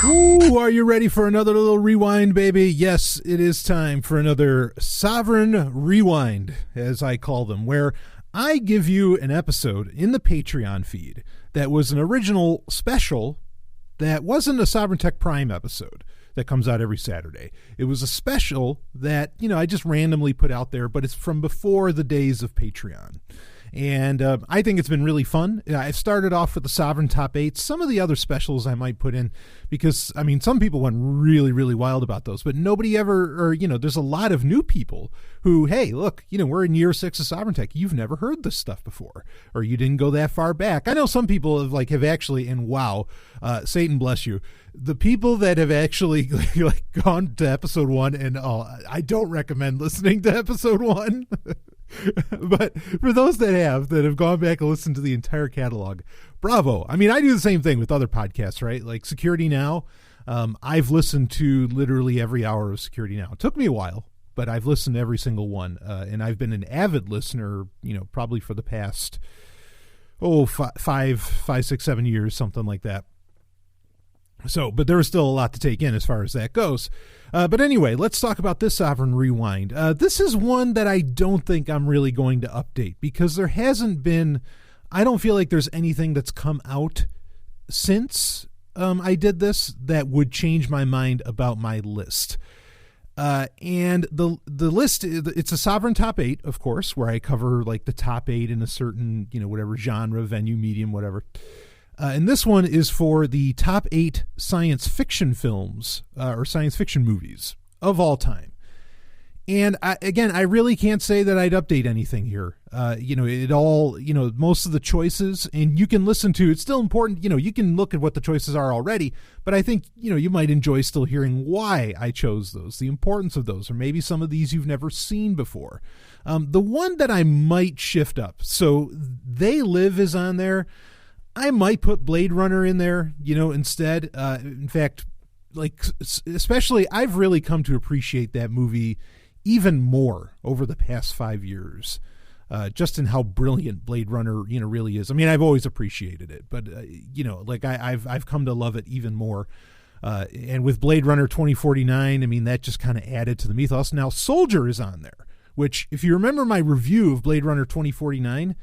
Ooh, are you ready for another little rewind, baby? Yes, it is time for another Sovryn Rewind, as I call them, where I give you an episode in the Patreon feed that was an original special that wasn't a Sovereign Tech Prime episode that comes out every Saturday. It was a special that, I just randomly put out there, but it's from before the days of Patreon. And I think it's been really fun. I've started off with the Sovryn Top 8. Some of the other specials I might put in because, some people went really, really wild about those. But nobody ever, there's a lot of new people who, hey, look, we're in year 6 of Sovereign Tech. You've never heard this stuff before. Or you didn't go that far back. I know some people have actually, and wow, Satan bless you, the people that have actually gone to episode 1 and I don't recommend listening to episode 1. But for those that have gone back and listened to the entire catalog, bravo. I do the same thing with other podcasts, right? Like Security Now. I've listened to literally every hour of Security Now. It took me a while, but I've listened to every single one. And I've been an avid listener, probably for the past, 5, 6, 7 years, something like that. So, but there was still a lot to take in as far as that goes. But anyway, let's talk about this Sovryn Rewind. This is one that I don't think I'm really going to update because there hasn't been, I don't feel like there's anything that's come out since I did this that would change my mind about my list. And the list, it's a Sovryn Top 8, of course, where I cover like the top 8 in a certain, whatever genre, venue, medium, whatever. And this one is for the top 8 science fiction films or science fiction movies of all time. And I really can't say that I'd update anything here. It all, most of the choices, and you can listen to, it's still important, you can look at what the choices are already, but I think, you might enjoy still hearing why I chose those, the importance of those, or maybe some of these you've never seen before. The one that I might shift up, so They Live is on there. I might put Blade Runner in there, instead. In fact, especially I've really come to appreciate that movie even more over the past 5 years, just in how brilliant Blade Runner, really is. I've always appreciated it, but, I've come to love it even more. And with Blade Runner 2049, that just kind of added to the mythos. Now, Soldier is on there, which if you remember my review of Blade Runner 2049,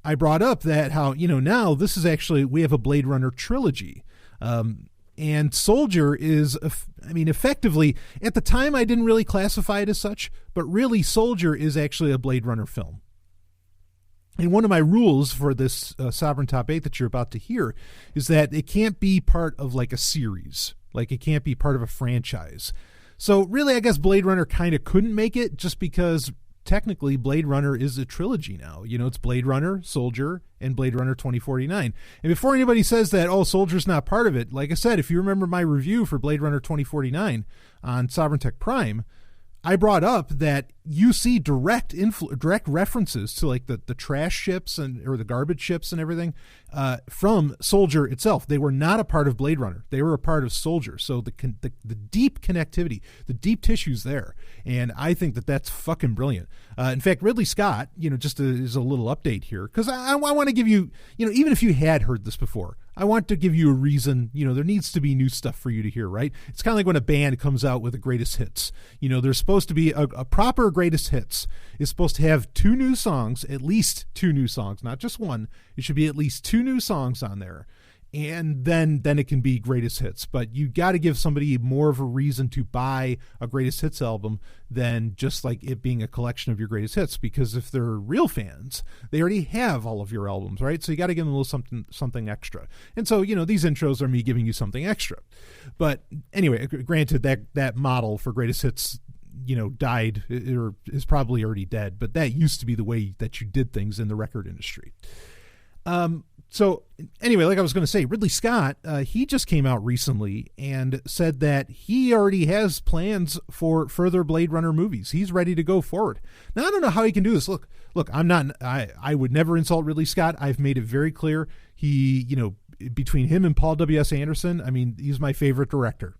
I brought up that how, now this is actually, we have a Blade Runner trilogy. And Soldier is, effectively, at the time I didn't really classify it as such, but really Soldier is actually a Blade Runner film. And one of my rules for this Sovryn Top 8 that you're about to hear is that it can't be part of like a series. Like it can't be part of a franchise. So really, I guess Blade Runner kind of couldn't make it just because technically Blade Runner is a trilogy now. It's Blade Runner, Soldier, and Blade Runner 2049. And before anybody says that, Soldier's not part of it, like I said, if you remember my review for Blade Runner 2049 on Sovereign Tech Prime, I brought up that you see direct references to like the trash ships or the garbage ships and everything from Soldier itself. They were not a part of Blade Runner. They were a part of Soldier. So the deep connectivity, the deep tissues there. And I think that that's fucking brilliant. In fact, Ridley Scott, just as a little update here, because I want to give you, even if you had heard this before, I want to give you a reason. There needs to be new stuff for you to hear, right? It's kind of like when a band comes out with a greatest hits. There's supposed to be a proper greatest hits is supposed to have 2 new songs, at least 2 new songs, not just one. It should be at least 2 new songs on there. And then it can be greatest hits. But you got to give somebody more of a reason to buy a greatest hits album than just like it being a collection of your greatest hits. Because if they're real fans, they already have all of your albums, right? So you got to give them a little something extra. And so, these intros are me giving you something extra. But anyway, granted that model for greatest hits, died or is probably already dead. But that used to be the way that you did things in the record industry. So anyway, like I was going to say, Ridley Scott, he just came out recently and said that he already has plans for further Blade Runner movies. He's ready to go forward. Now, I don't know how he can do this. Look, I would never insult Ridley Scott. I've made it very clear. He, between him and Paul W.S. Anderson, he's my favorite director,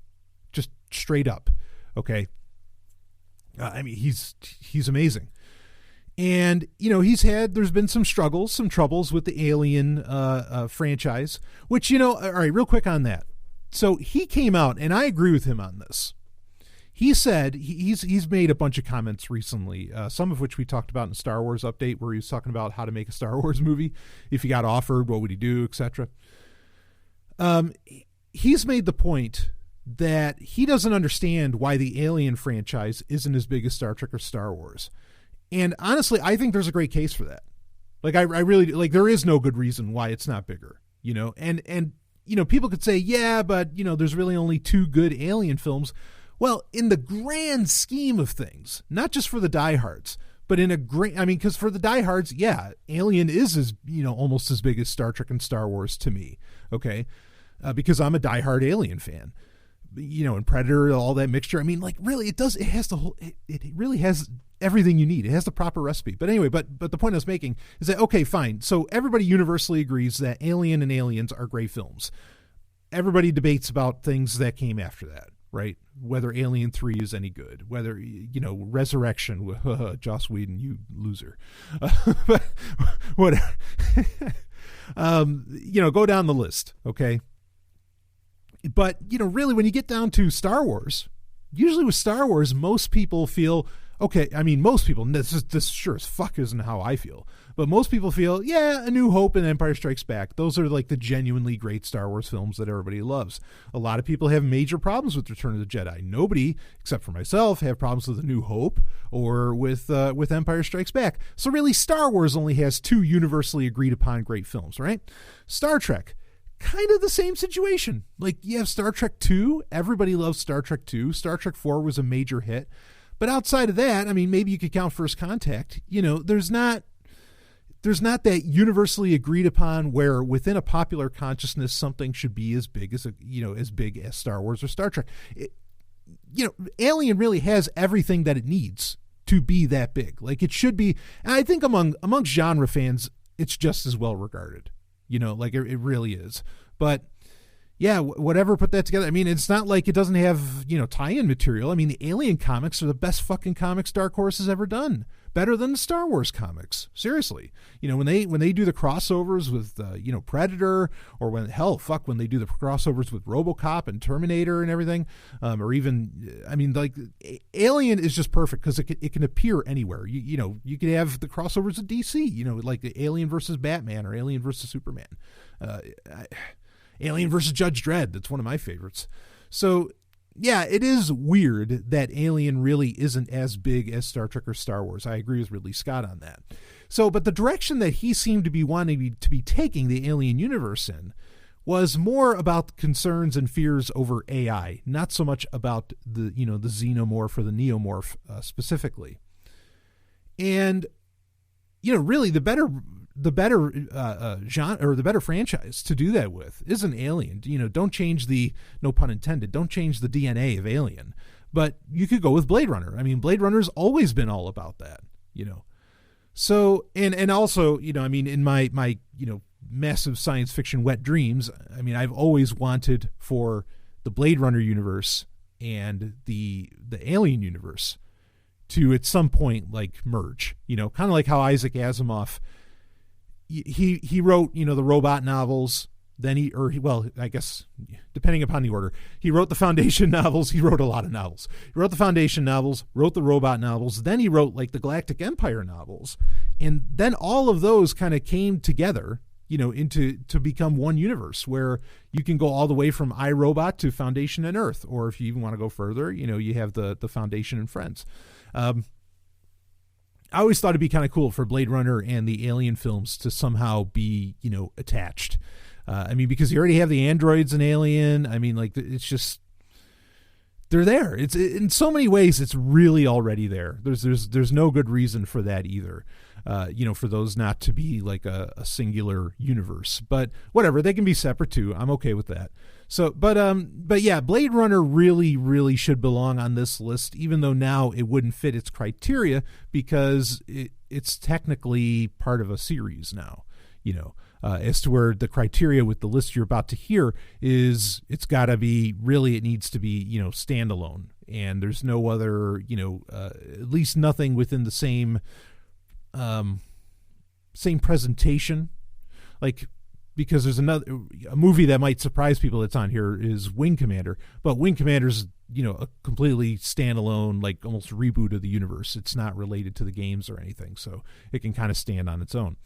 just straight up. Okay. He's amazing. And, there's been some troubles with the Alien franchise, which, all right, real quick on that. So he came out, and I agree with him on this. He said he's made a bunch of comments recently, some of which we talked about in Star Wars Update, where he was talking about how to make a Star Wars movie. If he got offered, what would he do, etc. He's made the point that he doesn't understand why the Alien franchise isn't as big as Star Trek or Star Wars. And honestly, I think there's a great case for that. Like, I really, like, there is no good reason why it's not bigger, you know? And, you know, people could say, yeah, but, you know, there's really only 2 good Alien films. Well, in the grand scheme of things, not just for the diehards, but in a great, I mean, because for the diehards, yeah, Alien is as, you know, almost as big as Star Trek and Star Wars to me, okay? Because I'm a diehard Alien fan, you know, and Predator, all that mixture. I mean, like, really, it has the whole, it really has everything you need. It has the proper recipe. But anyway, but the point I was making is that, okay, fine. So everybody universally agrees that Alien and Aliens are great films. Everybody debates about things that came after that, right? Whether Alien 3 is any good, whether, you know, Resurrection with Joss Whedon, you loser. But whatever. You know, go down the list, okay? But, you know, really, when you get down to Star Wars, usually with Star Wars, most people feel, okay, I mean, most people, this sure as fuck isn't how I feel, but most people feel, yeah, A New Hope and Empire Strikes Back, those are like the genuinely great Star Wars films that everybody loves. A lot of people have major problems with Return of the Jedi. Nobody, except for myself, have problems with A New Hope or with Empire Strikes Back. So really, Star Wars only has 2 universally agreed upon great films, right? Star Trek, kind of the same situation. Like, you have Star Trek 2. Everybody loves Star Trek 2. Star Trek 4 was a major hit. But outside of that, I mean, maybe you could count First Contact. You know, there's not that universally agreed upon where within a popular consciousness something should be as big as as big as Star Wars or Star Trek. Alien really has everything that it needs to be that big. Like, it should be. And I think amongst genre fans, it's just as well regarded. You know, like, it really is. But yeah, whatever put that together. I mean, it's not like it doesn't have, you know, tie-in material. I mean, the Alien comics are the best fucking comics Dark Horse has ever done. Better than the Star Wars comics. Seriously. You know, when they do the crossovers with, Predator, or when they do the crossovers with RoboCop and Terminator and everything, or even, I mean, like, Alien is just perfect because it can appear anywhere. You could have the crossovers with DC, you know, like the Alien versus Batman or Alien versus Superman. Alien versus Judge Dredd. That's one of my favorites. So, yeah, it is weird that Alien really isn't as big as Star Trek or Star Wars. I agree with Ridley Scott on that. So, but the direction that he seemed to be wanting to be taking the Alien universe in was more about concerns and fears over AI, not so much about the xenomorph or the neomorph specifically. And, you know, really the better genre, or the better franchise to do that with is an Alien. You know, don't change no pun intended, don't change the DNA of Alien, but you could go with Blade Runner. I mean, Blade Runner's always been all about that, you know. So, and also, you know, I mean, in my massive science fiction wet dreams, I mean, I've always wanted for the Blade Runner universe and the Alien universe to at some point like merge, you know, kind of like how Isaac Asimov, he wrote, you know, the robot novels, then I guess depending upon the order, he wrote the Foundation novels. He wrote a lot of novels. He wrote the Foundation novels, wrote the robot novels, then he wrote like the Galactic Empire novels. And then all of those kind of came together, you know, to become one universe where you can go all the way from iRobot to Foundation and Earth. Or if you even want to go further, you know, you have the Foundation and Friends. I always thought it'd be kind of cool for Blade Runner and the Alien films to somehow be, you know, attached. I mean, because you already have the androids in Alien. I mean, like, it's just, they're there. It's in so many ways, it's really already there. There's no good reason for that either. You know, for those not to be like a singular universe, but whatever, they can be separate too. I'm okay with that. So, but yeah, Blade Runner really, really should belong on this list, even though now it wouldn't fit its criteria because it's technically part of a series now, you know, as to where the criteria with the list you're about to hear is it needs to be, you know, standalone, and there's no other, you know, at least nothing within the same presentation. Like, because there's a movie that might surprise people that's on here is Wing Commander, but Wing Commander's, a completely standalone, like almost reboot of the universe. It's not related to the games or anything, so it can kind of stand on its own.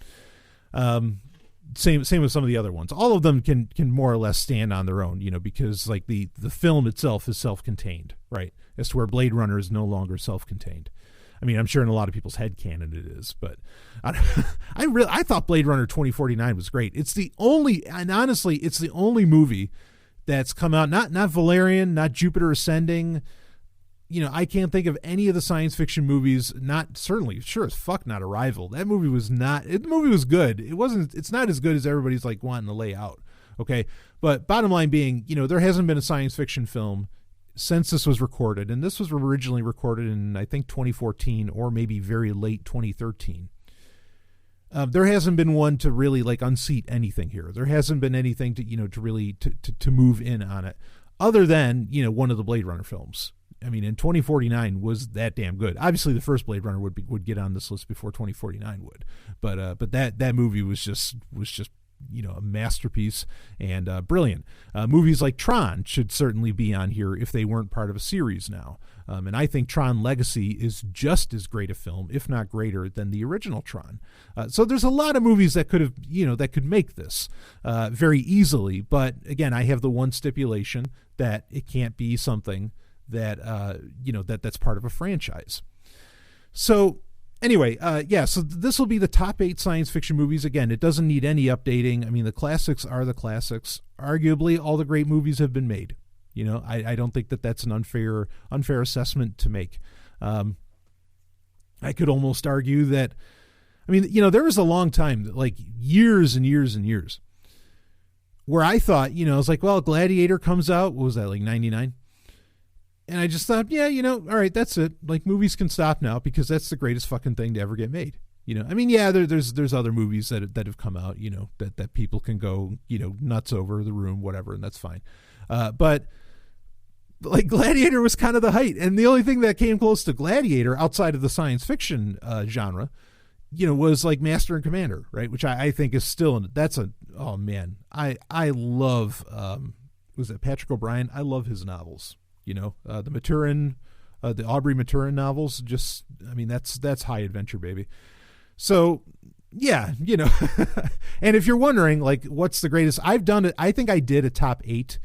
Same with some of the other ones. All of them can more or less stand on their own, because like the film itself is self-contained, right? As to where Blade Runner is no longer self-contained. I mean, I'm sure in a lot of people's headcanon it is, but I thought Blade Runner 2049 was great. It's the only movie that's come out, not Valerian, not Jupiter Ascending. I can't think of any of the science fiction movies, sure as fuck not Arrival. That movie was the movie was good. It's not as good as everybody's like wanting to lay out. Okay. But bottom line being, there hasn't been a science fiction film since this was recorded. And this was originally recorded in, I think, 2014 or maybe very late 2013. There hasn't been one to really like unseat anything here. There hasn't been anything to really to move in on it other than, one of the Blade Runner films. I mean, in 2049 was that damn good. Obviously, the first Blade Runner would get on this list before 2049 would, but that movie was just a masterpiece and brilliant. Movies like Tron should certainly be on here if they weren't part of a series now. And I think Tron Legacy is just as great a film, if not greater, than the original Tron. So there's a lot of movies that could have, that could make this very easily. But again, I have the one stipulation that it can't be something that that's part of a franchise. So anyway, so this will be the top 8 science fiction movies. Again, it doesn't need any updating. I mean, the classics are the classics. Arguably, all the great movies have been made. I don't think that's an unfair assessment to make. I could almost argue that, I mean, there was a long time, like years and years and years, where I thought, I was like, well, Gladiator comes out. What was that, like 99? And I just thought, all right, that's it. Like, movies can stop now because that's the greatest fucking thing to ever get made. I mean, yeah, there's other movies that have come out, that people can go, nuts over the room, whatever, and that's fine. But like Gladiator was kind of the height, and the only thing that came close to Gladiator outside of the science fiction genre, was like Master and Commander, right? Which I think is still oh man, I love was it Patrick O'Brian? I love his novels. The Maturin, the Aubrey Maturin novels, just, I mean, that's high adventure, baby. So yeah, and if you're wondering, like, what's the greatest, I've done it. I think I did a top 8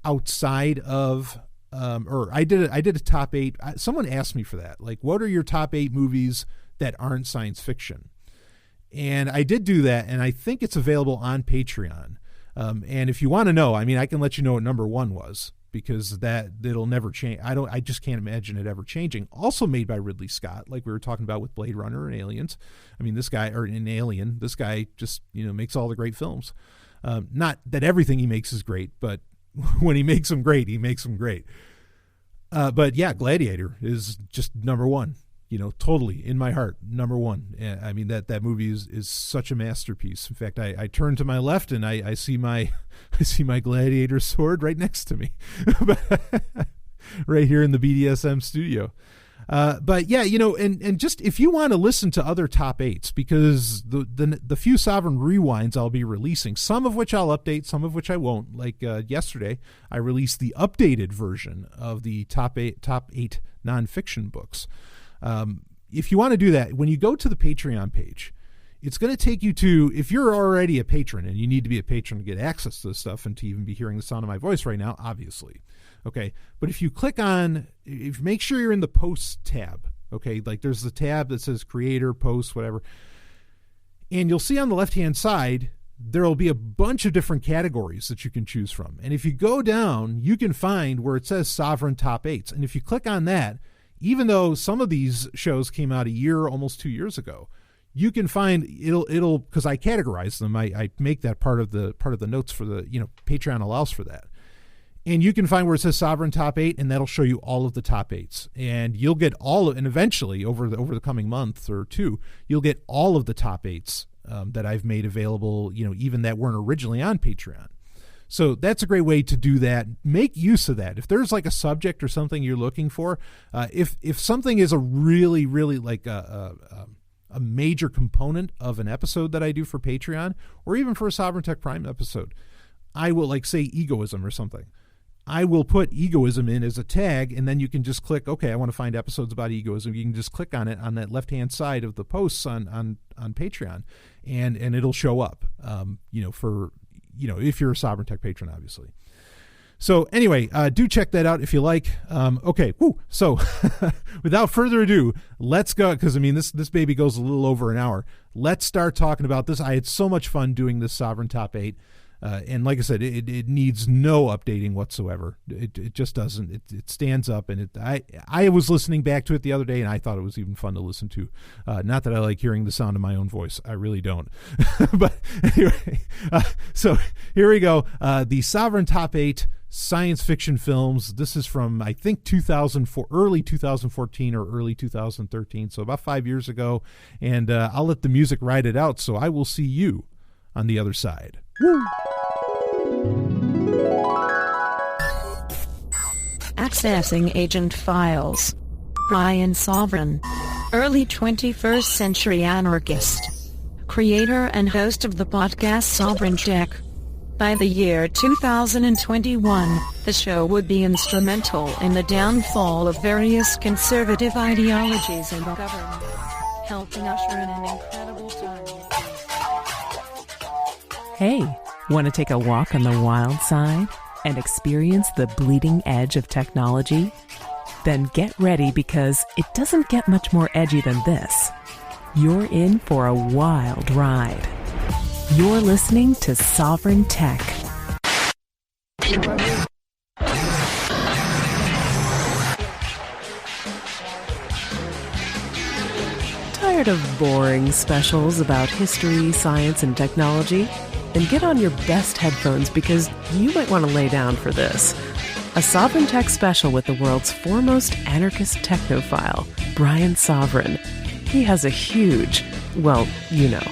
outside of, or I did a top 8. Someone asked me for that. Like, what are your top 8 movies that aren't science fiction? And I did do that. And I think it's available on Patreon. And if you want to know, I mean, I can let you know what number 1 was, because it'll never change. I just can't imagine it ever changing. Also made by Ridley Scott, like we were talking about with Blade Runner and Aliens. I mean, this guy just, makes all the great films. Not that everything he makes is great, but when he makes them great, he makes them great. But yeah, Gladiator is just number 1, totally in my heart, number 1. I mean, that movie is such a masterpiece. In fact, I turn to my left and I see my Gladiator sword right next to me, right here in the BDSM studio. But yeah, and just if you want to listen to other top 8s, because the few Sovryn rewinds I'll be releasing, some of which I'll update, some of which I won't. Like yesterday, I released the updated version of the top eight nonfiction books. If you want to do that, when you go to the Patreon page, it's going to take you to, if you're already a patron, and you need to be a patron to get access to this stuff and to even be hearing the sound of my voice right now, obviously. Okay. But if you make sure you're in the posts tab, okay, like there's the tab that says creator, posts, whatever. And you'll see on the left-hand side, there'll be a bunch of different categories that you can choose from. And if you go down, you can find where it says Sovryn Top 8s. And if you click on that, even though some of these shows came out a year, almost 2 years ago, you can find it'll because I categorize them. I make that part of the notes for the, Patreon allows for that. And you can find where it says Sovryn Top 8, and that'll show you all of the top 8s. And you'll get and eventually over the coming month or two, you'll get all of the top 8s that I've made available, even that weren't originally on Patreon. So that's a great way to do that. Make use of that. If there's like a subject or something you're looking for, if something is a really, really like a a major component of an episode that I do for Patreon, or even for a Sovereign Tech Prime episode, I will, like, say egoism or something. I will put egoism in as a tag, and then you can just click, okay, I want to find episodes about egoism. You can just click on it on that left-hand side of the posts on Patreon, and it'll show up, if you're a Sovereign Tech patron, obviously. So anyway, do check that out if you like. Okay, so without further ado, let's go, because, this baby goes a little over an hour. Let's start talking about this. I had so much fun doing this Sovereign Top 8. And like I said, it needs no updating whatsoever. It just doesn't. It stands up, and I was listening back to it the other day, and I thought it was even fun to listen to. Not that I like hearing the sound of my own voice. I really don't. But anyway, so here we go. The Sovereign Top 8 science fiction films. This is from, I think, early 2014 or early 2013, so about 5 years ago. And I'll let the music ride it out, so I will see you on the other side. Woo! Accessing agent files. Brian Sovryn, early 21st century anarchist, creator and host of the podcast Sovryn Tech. By the year 2021, the show would be instrumental in the downfall of various conservative ideologies in the government, helping usher in an incredible time. Hey, want to take a walk on the wild side and experience the bleeding edge of technology? Then get ready, because it doesn't get much more edgy than this. You're in for a wild ride. You're listening to Sovryn Tech. Tired of boring specials about history, science, and technology? Then get on your best headphones, because you might want to lay down for this. A Sovryn Tech special with the world's foremost anarchist technophile, Brian Sovryn. He has a huge, well, you know.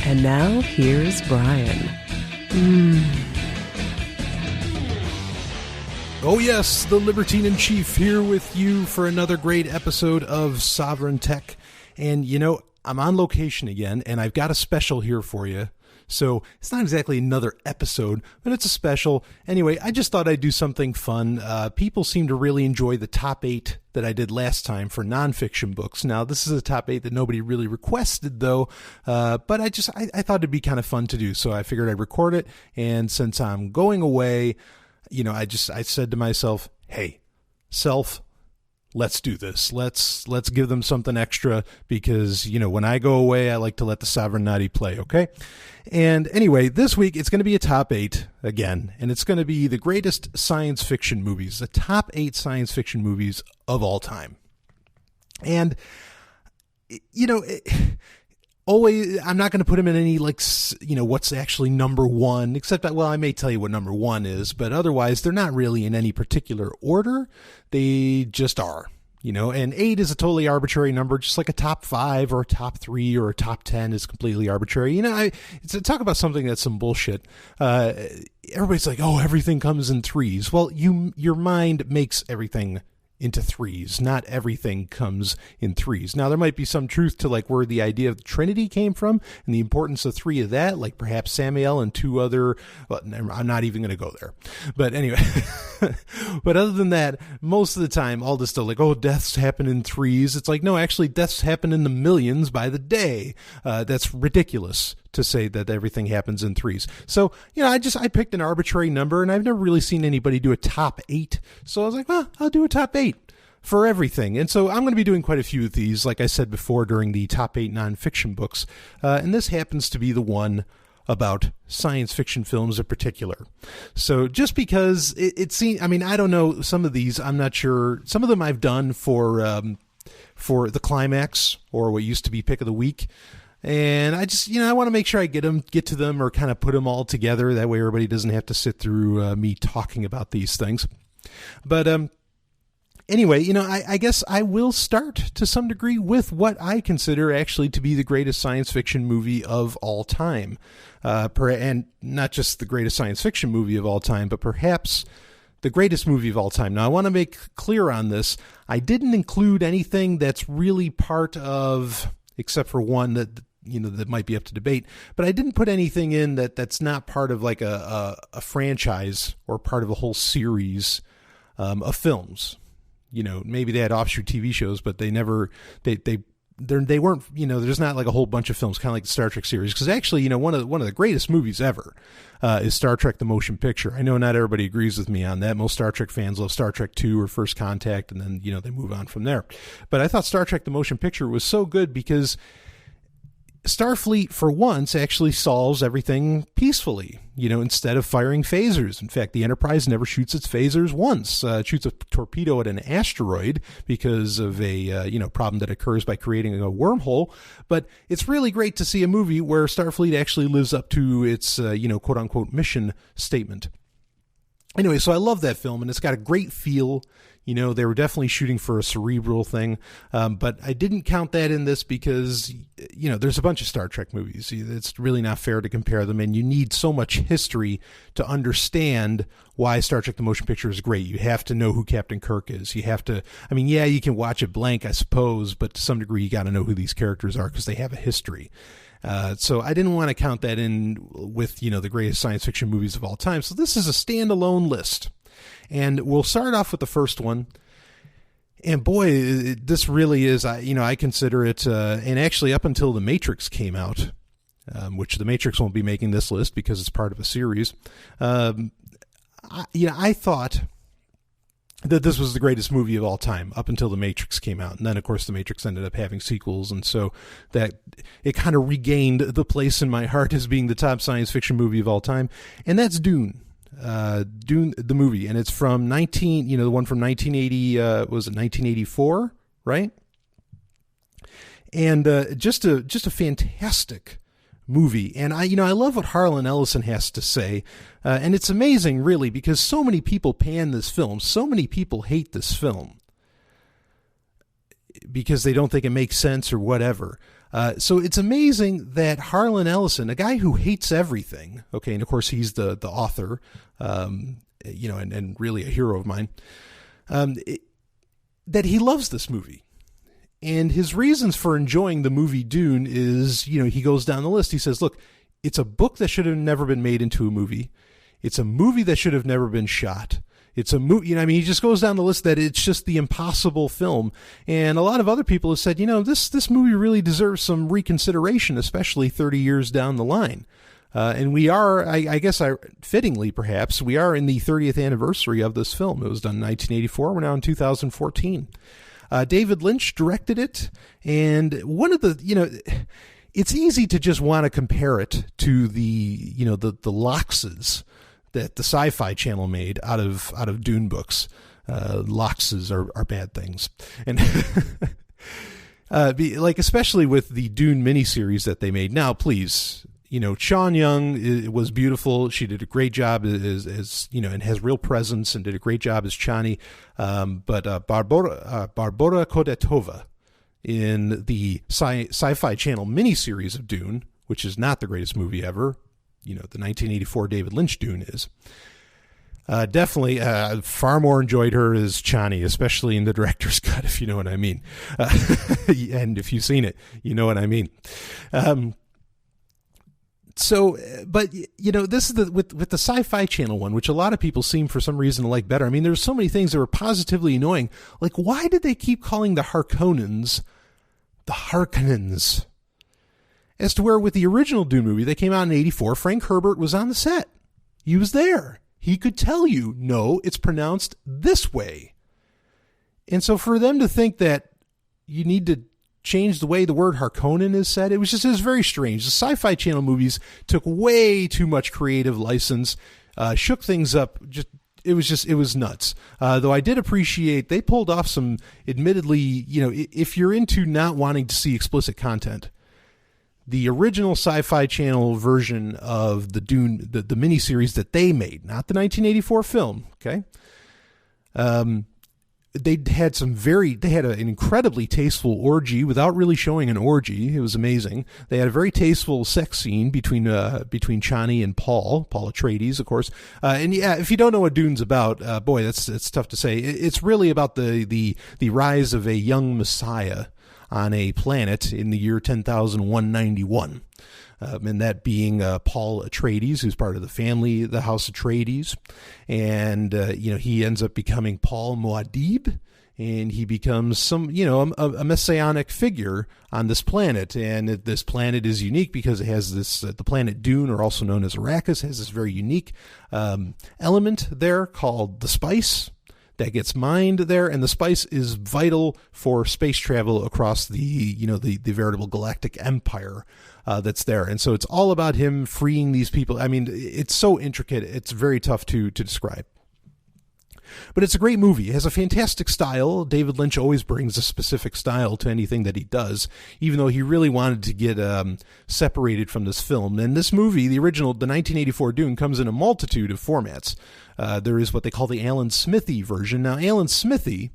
And now, here's Brian. Oh yes, the Libertine-in-Chief here with you for another great episode of Sovryn Tech. And, I'm on location again, and I've got a special here for you. So it's not exactly another episode, but it's a special. Anyway, I just thought I'd do something fun. People seem to really enjoy the top 8 that I did last time for nonfiction books. Now, this is a top 8 that nobody really requested, though, but I thought it'd be kind of fun to do. So I figured I'd record it, and since I'm going away, I said to myself, hey, self, let's do this. Let's give them something extra, because, when I go away, I like to let the Sovereign Naughty play, okay? And anyway, this week it's going to be a top 8 again, and it's going to be the greatest science fiction movies, the top 8 science fiction movies of all time. And, always, I'm not going to put them in any, what's actually number one, except that, I may tell you what number one is, but otherwise they're not really in any particular order. They just are, and 8 is a totally arbitrary number, just like a top 5 or a top 3 or a top 10 is completely arbitrary. Talk about something that's some bullshit. Everybody's like, oh, everything comes in threes. Well, your mind makes everything into threes. Not everything comes in threes. Now, there might be some truth to where the idea of the Trinity came from and the importance of 3 of that, like perhaps Samael and 2 other, I'm not even going to go there. But anyway, but other than that, most of the time, all this stuff deaths happen in threes. It's no, actually deaths happen in the millions by the day. That's ridiculous to say that everything happens in threes. So, I picked an arbitrary number, and I've never really seen anybody do a top 8. So I was like, well, I'll do a top 8 for everything. And so I'm going to be doing quite a few of these, like I said before, during the top 8 nonfiction books. And this happens to be the one about science fiction films in particular. So just because it seems, I don't know, some of these, I'm not sure. Some of them I've done for the climax, or what used to be pick of the week. And I just, I want to make sure I get to them, or kind of put them all together. That way everybody doesn't have to sit through me talking about these things. But anyway, I guess I will start to some degree with what I consider actually to be the greatest science fiction movie of all time. And not just the greatest science fiction movie of all time, but perhaps the greatest movie of all time. Now, I want to make clear on this, I didn't include anything that's really part of except for one that that might be up to debate. But I didn't put anything in that's not part of like a franchise or part of a whole series of films. Maybe they had offshoot TV shows, but they never they weren't. There's not like a whole bunch of films, kind of like the Star Trek series. Because actually, one of the greatest movies ever is Star Trek: The Motion Picture. I know not everybody agrees with me on that. Most Star Trek fans love Star Trek 2 or First Contact, and then they move on from there. But I thought Star Trek: The Motion Picture was so good because Starfleet, for once, actually solves everything peacefully, instead of firing phasers. In fact, the Enterprise never shoots its phasers once. It shoots a torpedo at an asteroid because of a problem that occurs by creating a wormhole. But it's really great to see a movie where Starfleet actually lives up to its, quote-unquote mission statement. Anyway, so I love that film, and it's got a great feel. They were definitely shooting for a cerebral thing, but I didn't count that in this because, there's a bunch of Star Trek movies. It's really not fair to compare them, and you need so much history to understand why Star Trek: The Motion Picture is great. You have to know who Captain Kirk is. You have to, you can watch it blank, I suppose, but to some degree you got to know who these characters are because they have a history. So I didn't want to count that in with, the greatest science fiction movies of all time. So this is a standalone list. And we'll start off with the first one. And boy, this really is, I consider it, and actually up until The Matrix came out, which The Matrix won't be making this list because it's part of a series. I thought that this was the greatest movie of all time up until The Matrix came out. And then, of course, The Matrix ended up having sequels. And so that it kind of regained the place in my heart as being the top science fiction movie of all time. And that's Dune. Dune, the movie. And it's from the one from 1980, was it 1984, right? And just a fantastic movie. And I love what Harlan Ellison has to say. And it's amazing, really, because so many people pan this film. So many people hate this film because they don't think it makes sense or whatever. So it's amazing that Harlan Ellison, a guy who hates everything, okay, and of course he's the author, and really a hero of mine, that he loves this movie. And his reasons for enjoying the movie Dune is, he goes down the list. He says, look, it's a book that should have never been made into a movie. It's a movie that should have never been shot. It's a movie, he just goes down the list that it's just the impossible film. And a lot of other people have said, this movie really deserves some reconsideration, especially 30 years down the line. And we are, I guess, fittingly perhaps, we are in the 30th anniversary of this film. It was done in 1984. We're now in 2014. David Lynch directed it. And one of the, it's easy to just want to compare it to the Loxes that the Sci-Fi Channel made out of Dune books. Loxes are bad things. And especially with the Dune miniseries that they made. Now, please, Sean Young was beautiful. She did a great job as and has real presence and did a great job as Chani. But Barbara Kodetova in the Sci-Fi Channel miniseries of Dune, which is not the greatest movie ever, the 1984 David Lynch Dune is. Definitely far more enjoyed her as Chani, especially in the director's cut, if you know what I mean. And if you've seen it, you know what I mean. But this is with the Sci-Fi Channel one, which a lot of people seem for some reason to like better. There's so many things that were positively annoying. Like, why did they keep calling the Harkonnens the Harkonnens? As to where with the original Dune movie that came out in 84, Frank Herbert was on the set. He was there. He could tell you, no, it's pronounced this way. And so for them to think that you need to change the way the word Harkonnen is said, it was very strange. The Sci-Fi Channel movies took way too much creative license, shook things up. It was nuts. Though I did appreciate they pulled off some, admittedly, if you're into not wanting to see explicit content, the original Sci-Fi Channel version of the Dune, the miniseries that they made, not the 1984 film, okay? They had an incredibly tasteful orgy without really showing an orgy. It was amazing. They had a very tasteful sex scene between Chani and Paul Atreides, of course. And yeah, if you don't know what Dune's about, boy, that's tough to say. It's really about the rise of a young Messiah on a planet in the year 10,191. And that being Paul Atreides, who's part of the family, the House Atreides. And, he ends up becoming Paul Muad'Dib, and he becomes a messianic figure on this planet. And this planet is unique because it has this, the planet Dune, or also known as Arrakis, has this very unique element there called the spice that gets mined there, and the spice is vital for space travel across the veritable galactic empire that's there. And so it's all about him freeing these people. I mean, it's so intricate, it's very tough to describe. But it's a great movie. It has a fantastic style. David Lynch always brings a specific style to anything that he does, even though he really wanted to get separated from this film. And this movie, the original, the 1984 Dune, comes in a multitude of formats. There is what they call the Alan Smithy version. Now, Alan Smithy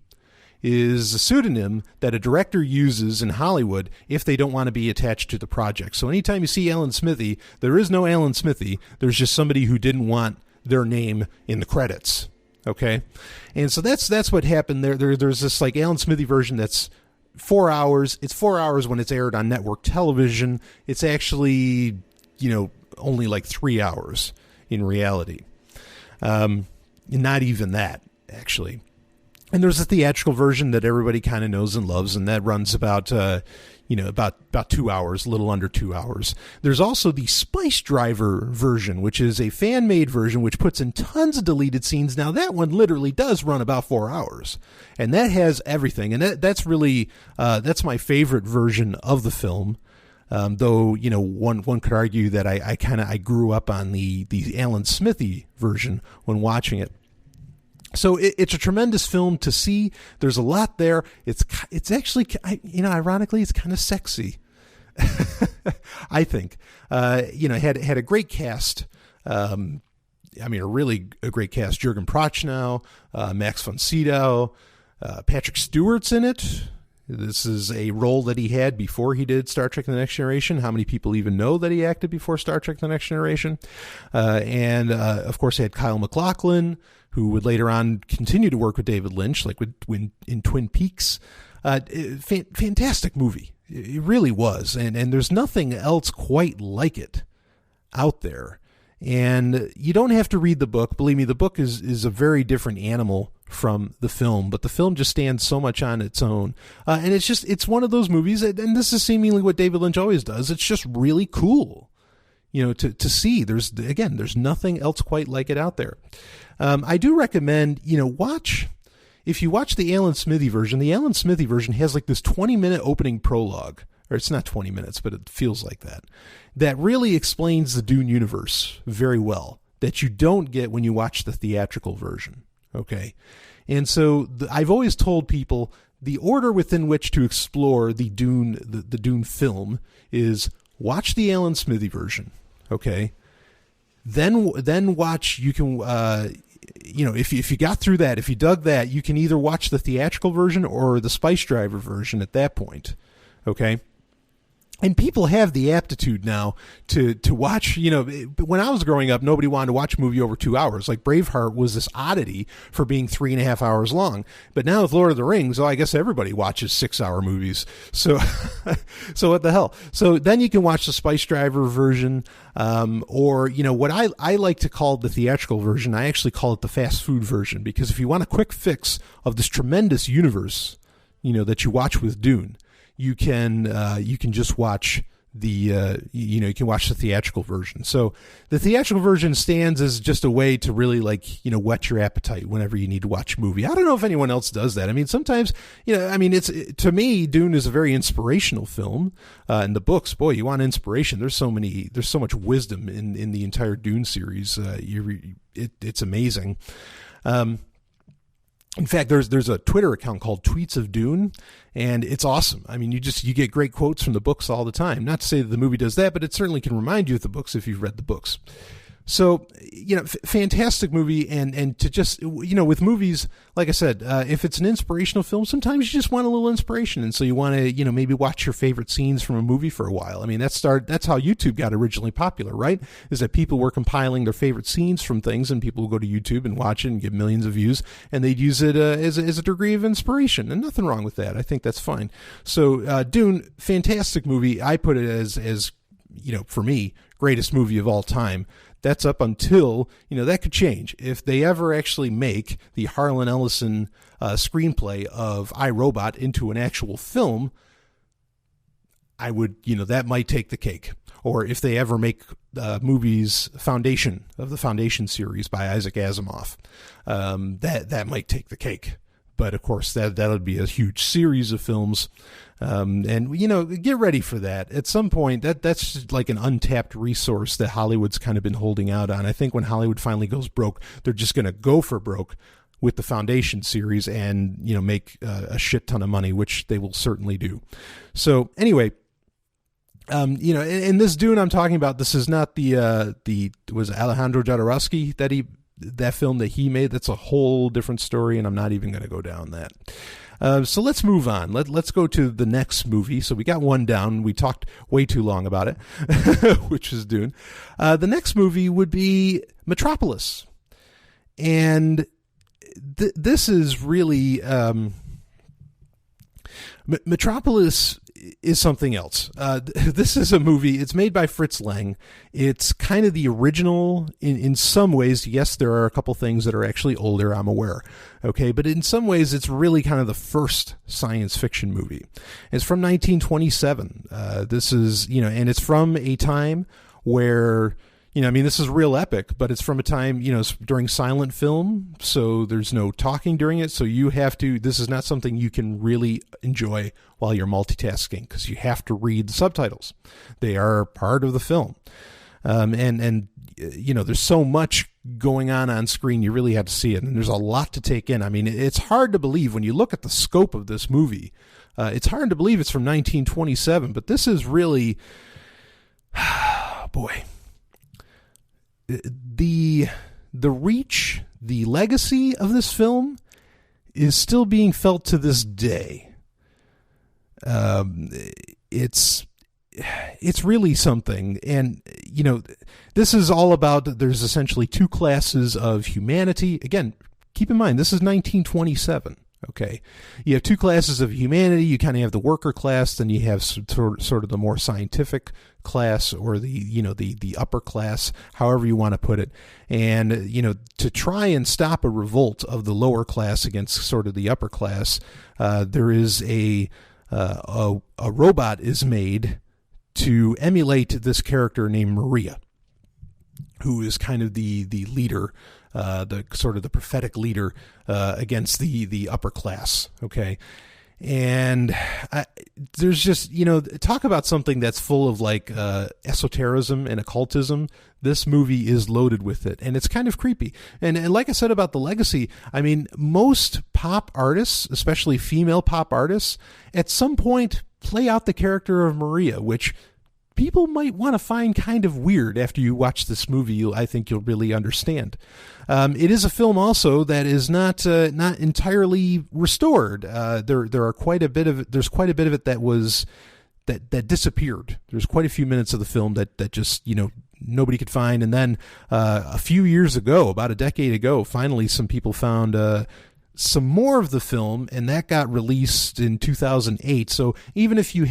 is a pseudonym that a director uses in Hollywood if they don't want to be attached to the project. So anytime you see Alan Smithy, there is no Alan Smithy. There's just somebody who didn't want their name in the credits. Okay, and so that's what happened there. There's this like Alan Smithy version that's 4 hours. It's 4 hours when it's aired on network television. It's actually, only like 3 hours in reality. Not even that, actually. And there's a theatrical version that everybody kind of knows and loves, and that runs about 2 hours, a little under 2 hours. There's also the Spice Driver version, which is a fan-made version which puts in tons of deleted scenes. Now, that one literally does run about 4 hours, and that has everything. And that's really that's my favorite version of the film. Though, one could argue that I grew up on the Alan Smithy version when watching it. So it's a tremendous film to see. There's a lot there. It's actually, ironically, it's kind of sexy. I think, had a great cast. A great cast. Jürgen Prochnow, Max von Sydow, Patrick Stewart's in it. This is a role that he had before he did Star Trek The Next Generation. How many people even know that he acted before Star Trek The Next Generation? Of course, he had Kyle MacLachlan, who would later on continue to work with David Lynch, like in Twin Peaks. Fantastic movie. It really was. And there's nothing else quite like it out there. And you don't have to read the book. Believe me, the book is a very different animal from the film, but the film just stands so much on its own. And it's one of those movies, and this is seemingly what David Lynch always does. It's just really cool, to see. There's nothing else quite like it out there. I do recommend, if you watch the Alan Smithy version has like this 20-minute opening prologue, or it's not 20 minutes, but it feels like that really explains the Dune universe very well, that you don't get when you watch the theatrical version. Okay. And so I've always told people the order within which to explore the Dune film is watch the Alan Smithy version. Okay. Then watch, you can, if you got through that, if you dug that, you can either watch the theatrical version or the Spice Driver version at that point. Okay. And people have the aptitude now to watch, when I was growing up, nobody wanted to watch a movie over 2 hours. Like Braveheart was this oddity for being 3.5 hours long. But now with Lord of the Rings, I guess everybody watches 6-hour movies. So, so what the hell? So then you can watch the Spice Driver version, or, what I like to call the theatrical version. I actually call it the fast food version, because if you want a quick fix of this tremendous universe, that you watch with Dune, you can just watch you can watch the theatrical version. So the theatrical version stands as just a way to really whet your appetite whenever you need to watch a movie. I don't know if anyone else does that. I mean, sometimes, to me, Dune is a very inspirational film. In the books, boy, you want inspiration. There's so much wisdom in the entire Dune series. It's amazing. In fact, there's a Twitter account called Tweets of Dune, and it's awesome. I mean, you get great quotes from the books all the time. Not to say that the movie does that, but it certainly can remind you of the books if you've read the books. So, fantastic movie. And to just, with movies, like I said, if it's an inspirational film, sometimes you just want a little inspiration. And so you want to, maybe watch your favorite scenes from a movie for a while. I mean, that's how YouTube got originally popular, right? Is that people were compiling their favorite scenes from things, and people would go to YouTube and watch it and get millions of views, and they'd use it as a degree of inspiration. And nothing wrong with that. I think that's fine. So Dune, fantastic movie. I put it as for me, greatest movie of all time. That's up until, that could change. If they ever actually make the Harlan Ellison screenplay of I, Robot into an actual film, I would, that might take the cake. Or if they ever make movies the Foundation series by Isaac Asimov, that might take the cake. But of course, that would be a huge series of films. And get ready for that. At some point, that's just like an untapped resource that Hollywood's kind of been holding out on. I think when Hollywood finally goes broke, they're just going to go for broke with the Foundation series and, make a shit ton of money, which they will certainly do. So anyway, in this Dune I'm talking about, this is not was Alejandro Jodorowsky that film that he made. That's a whole different story, and I'm not even going to go down that. So let's move on. Let's go to the next movie. So we got one down. We talked way too long about it, which is Dune. The next movie would be Metropolis. And this is really... Metropolis is something else. This is a movie. It's made by Fritz Lang. It's kind of the original in some ways. Yes, there are a couple things that are actually older, I'm aware. Okay, but in some ways, it's really kind of the first science fiction movie. It's from 1927. This is, and it's from a time where... this is real epic, but it's from a time, during silent film, so there's no talking during it, so this is not something you can really enjoy while you're multitasking, because you have to read the subtitles. They are part of the film. There's so much going on screen, you really have to see it, and there's a lot to take in. I mean, it's hard to believe when you look at the scope of this movie. It's hard to believe it's from 1927, but this is really, boy... The reach, the legacy of this film is still being felt to this day. It's really something. And, this is all about, there's essentially two classes of humanity. Again, keep in mind, this is 1927. Okay, you have two classes of humanity. You kind of have the worker class, then you have sort of the more scientific class, or the upper class, however you want to put it. And to try and stop a revolt of the lower class against sort of the upper class, there is a robot is made to emulate this character named Maria, who is kind of the leader. The sort of the prophetic leader against the upper class, okay? And there's just, talk about something that's full of like esotericism and occultism. This movie is loaded with it, and it's kind of creepy. And like I said about the legacy, I mean, most pop artists, especially female pop artists, at some point play out the character of Maria, which... people might want to find kind of weird after you watch this movie. I think you'll really understand. It is a film also that is not entirely restored. There's quite a bit of it that disappeared. There's quite a few minutes of the film that just nobody could find. And then a few years ago, about a decade ago, finally some people found some more of the film, and that got released in 2008. So even if you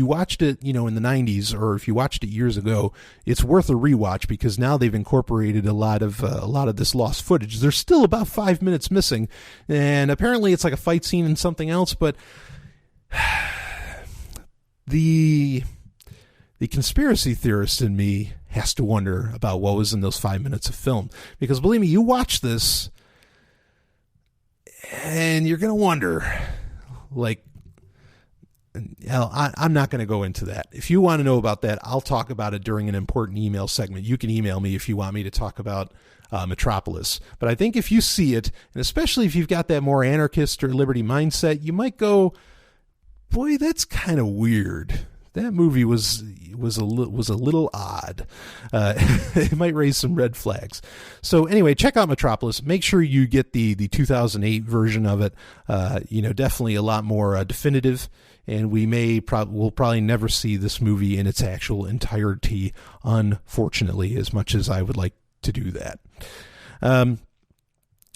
watched it, in the 90s, or if you watched it years ago, it's worth a rewatch, because now they've incorporated a lot of this lost footage. There's still about 5 minutes missing, and apparently it's like a fight scene and something else. But the conspiracy theorist in me has to wonder about what was in those 5 minutes of film, because believe me, you watch this. And you're going to wonder, like, I'm not going to go into that. If you want to know about that, I'll talk about it during an important email segment. You can email me if you want me to talk about Metropolis. But I think if you see it, and especially if you've got that more anarchist or liberty mindset, you might go, boy, that's kind of weird that movie was a little odd. It might raise some red flags. So anyway, check out Metropolis. Make sure you get the 2008 version of it. Definitely a lot more definitive. And we'll probably never see this movie in its actual entirety, unfortunately, as much as I would like to do that.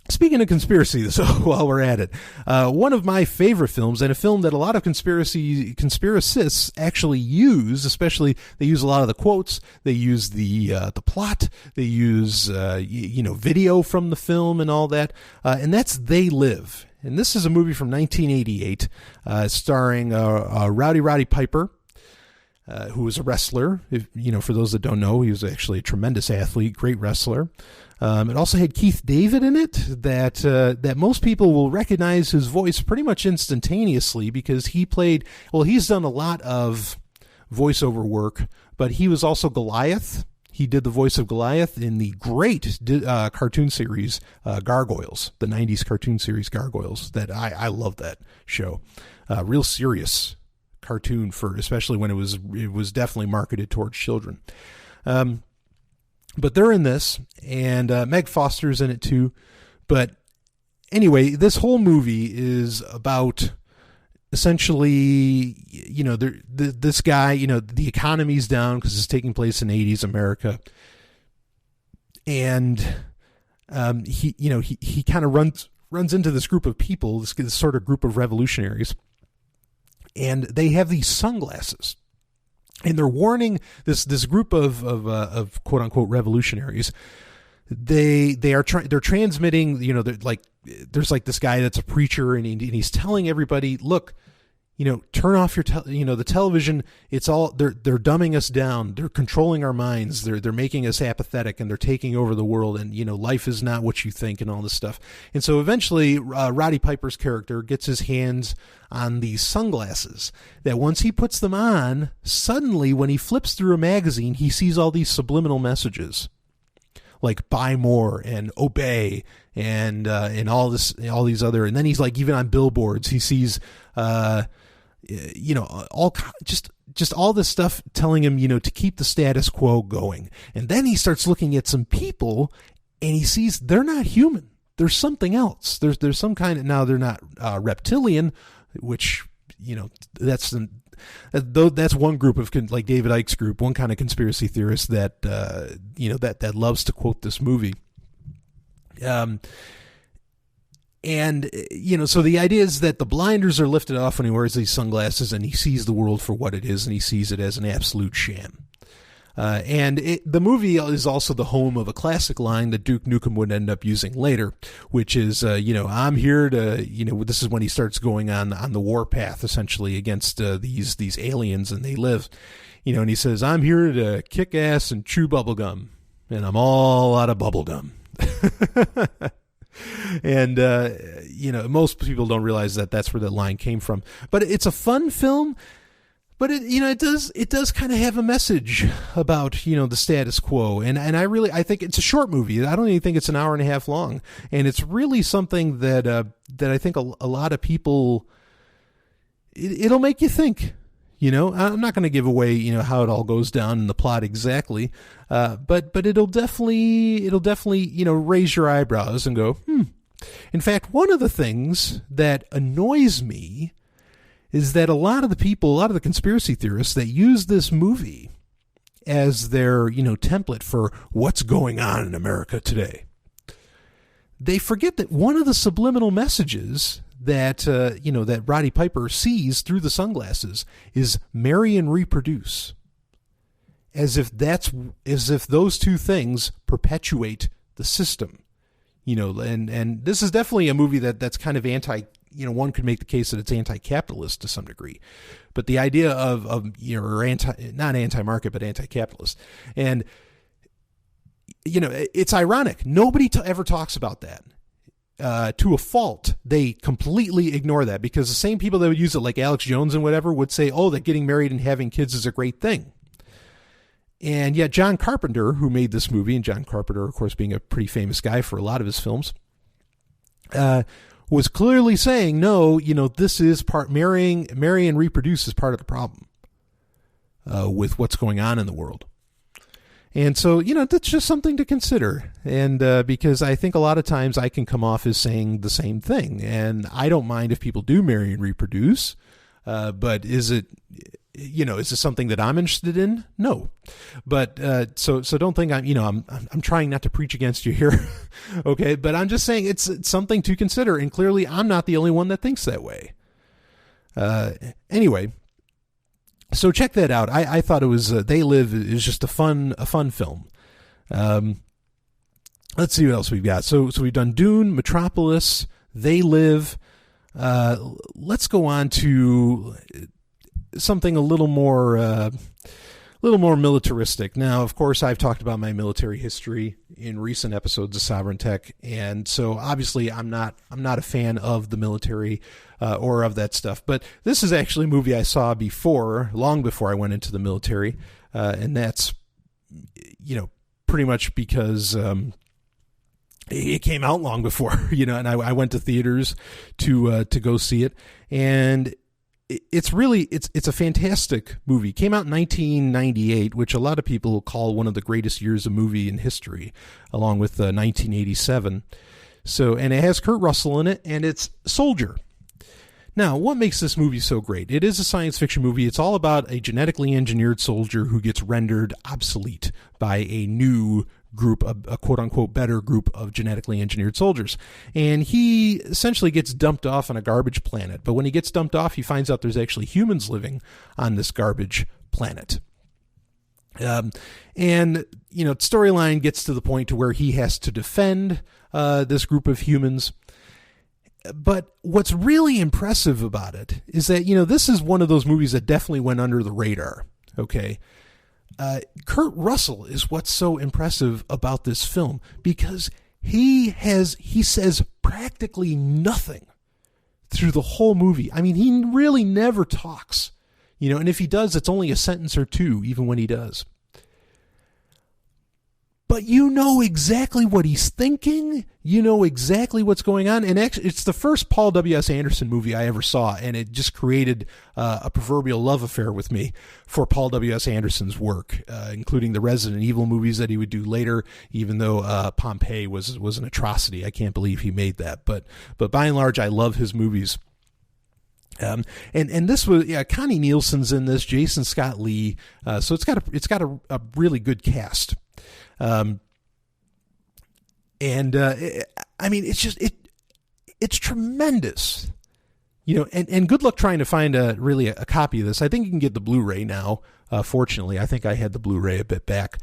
Speaking of conspiracy, so while we're at it, one of my favorite films, and a film that a lot of conspiracists actually use, especially they use a lot of the quotes, they use the plot, they use video from the film and all that, and that's They Live. And this is a movie from 1988, starring Roddy Piper, who was a wrestler. For those that don't know, he was actually a tremendous athlete, great wrestler. It also had Keith David in it, that most people will recognize his voice pretty much instantaneously because he's done a lot of voiceover work, but he was also Goliath. He did the voice of Goliath in the great cartoon series Gargoyles, the 90s cartoon series Gargoyles. That I love that show. Real serious cartoon, especially when it was definitely marketed towards children. But they're in this, and Meg Foster's in it too. But anyway, this whole movie is about essentially, this guy, the economy's down because it's taking place in 80s America. And he kind of runs into this group of people, this sort of group of revolutionaries. And they have these sunglasses. And they're warning this group of quote unquote revolutionaries. They're transmitting, there's like this guy that's a preacher, and he's telling everybody, look, turn off your the television. It's all they're dumbing us down. They're controlling our minds. They're making us apathetic, and they're taking over the world. And life is not what you think, and all this stuff. And so eventually, Roddy Piper's character gets his hands on these sunglasses that once he puts them on, suddenly when he flips through a magazine, he sees all these subliminal messages like buy more and obey and all these other, and then he's like, even on billboards, he sees, just all this stuff telling him, to keep the status quo going. And then he starts looking at some people and he sees they're not human. There's something else. There's some kind of, now they're not reptilian, which, that's one group of, like David Icke's group, one kind of conspiracy theorist that, that loves to quote this movie. So the idea is that the blinders are lifted off when he wears these sunglasses, and he sees the world for what it is, and he sees it as an absolute sham. The movie is also the home of a classic line that Duke Nukem would end up using later, which is, I'm here to, this is when he starts going on the warpath, essentially, against these aliens, and They Live, and he says, I'm here to kick ass and chew bubblegum, and I'm all out of bubblegum. And, most people don't realize that that's where that line came from. But it's a fun film. But it does kind of have a message about, the status quo. And I think it's a short movie. I don't even think it's an hour and a half long. And it's really something that I think a lot of people, it'll make you think. I'm not going to give away, how it all goes down in the plot exactly. But it'll definitely, raise your eyebrows and go, In fact, one of the things that annoys me is that a lot of the conspiracy theorists that use this movie as their, template for what's going on in America today, they forget that one of the subliminal messages that, that Roddy Piper sees through the sunglasses is marry and reproduce. As if those two things perpetuate the system, and this is definitely a movie that's kind of one could make the case that it's anti-capitalist to some degree, but the idea of not anti-market, but anti-capitalist. And, it's ironic. Nobody ever talks about that. To a fault, they completely ignore that, because the same people that would use it, like Alex Jones and whatever, would say, oh, that getting married and having kids is a great thing. And yet John Carpenter, who made this movie, and John Carpenter, of course, being a pretty famous guy for a lot of his films, was clearly saying, no, this is marry and reproduce is part of the problem. with what's going on in the world. And so, that's just something to consider. And because I think a lot of times I can come off as saying the same thing. And I don't mind if people do marry and reproduce. But is it, is this something that I'm interested in? No. But so don't think I'm trying not to preach against you here. Okay. But I'm just saying it's something to consider. And clearly I'm not the only one that thinks that way. Anyway. So check that out. I thought it was They Live is just a fun film. Let's see what else we've got. So we've done Dune, Metropolis, They Live. Let's go on to something a little more militaristic. Now, of course, I've talked about my military history in recent episodes of Sovryn Tech, and so obviously I'm not a fan of the military or of that stuff. But this is actually a movie I saw long before I went into the military, and that's pretty much because it came out long before, and I went to theaters to go see it, and it's a fantastic movie. It came out in 1998, which a lot of people call one of the greatest years of movie in history, along with 1987. So, and it has Kurt Russell in it, and it's Soldier. Now, what makes this movie so great? It is a science fiction movie. It's all about a genetically engineered soldier who gets rendered obsolete by a new group, a quote-unquote better group of genetically engineered soldiers. And he essentially gets dumped off on a garbage planet. But when he gets dumped off, he finds out there's actually humans living on this garbage planet. And, storyline gets to the point to where he has to defend this group of humans. But what's really impressive about it is that, this is one of those movies that definitely went under the radar. Okay. Kurt Russell is what's so impressive about this film, because he says practically nothing through the whole movie. I mean, he really never talks, and if he does, it's only a sentence or two, even when he does. But you know exactly what he's thinking. You know exactly what's going on. And actually, it's the first Paul W.S. Anderson movie I ever saw, and it just created a proverbial love affair with me for Paul W.S. Anderson's work, including the Resident Evil movies that he would do later, even though Pompeii was an atrocity. I can't believe he made that. But by and large, I love his movies. And this was, Connie Nielsen's in this, Jason Scott Lee. So it's got a really good cast. It's tremendous, and good luck trying to find a copy of this. I think you can get the Blu-ray now. Fortunately, I think I had the Blu-ray a bit back.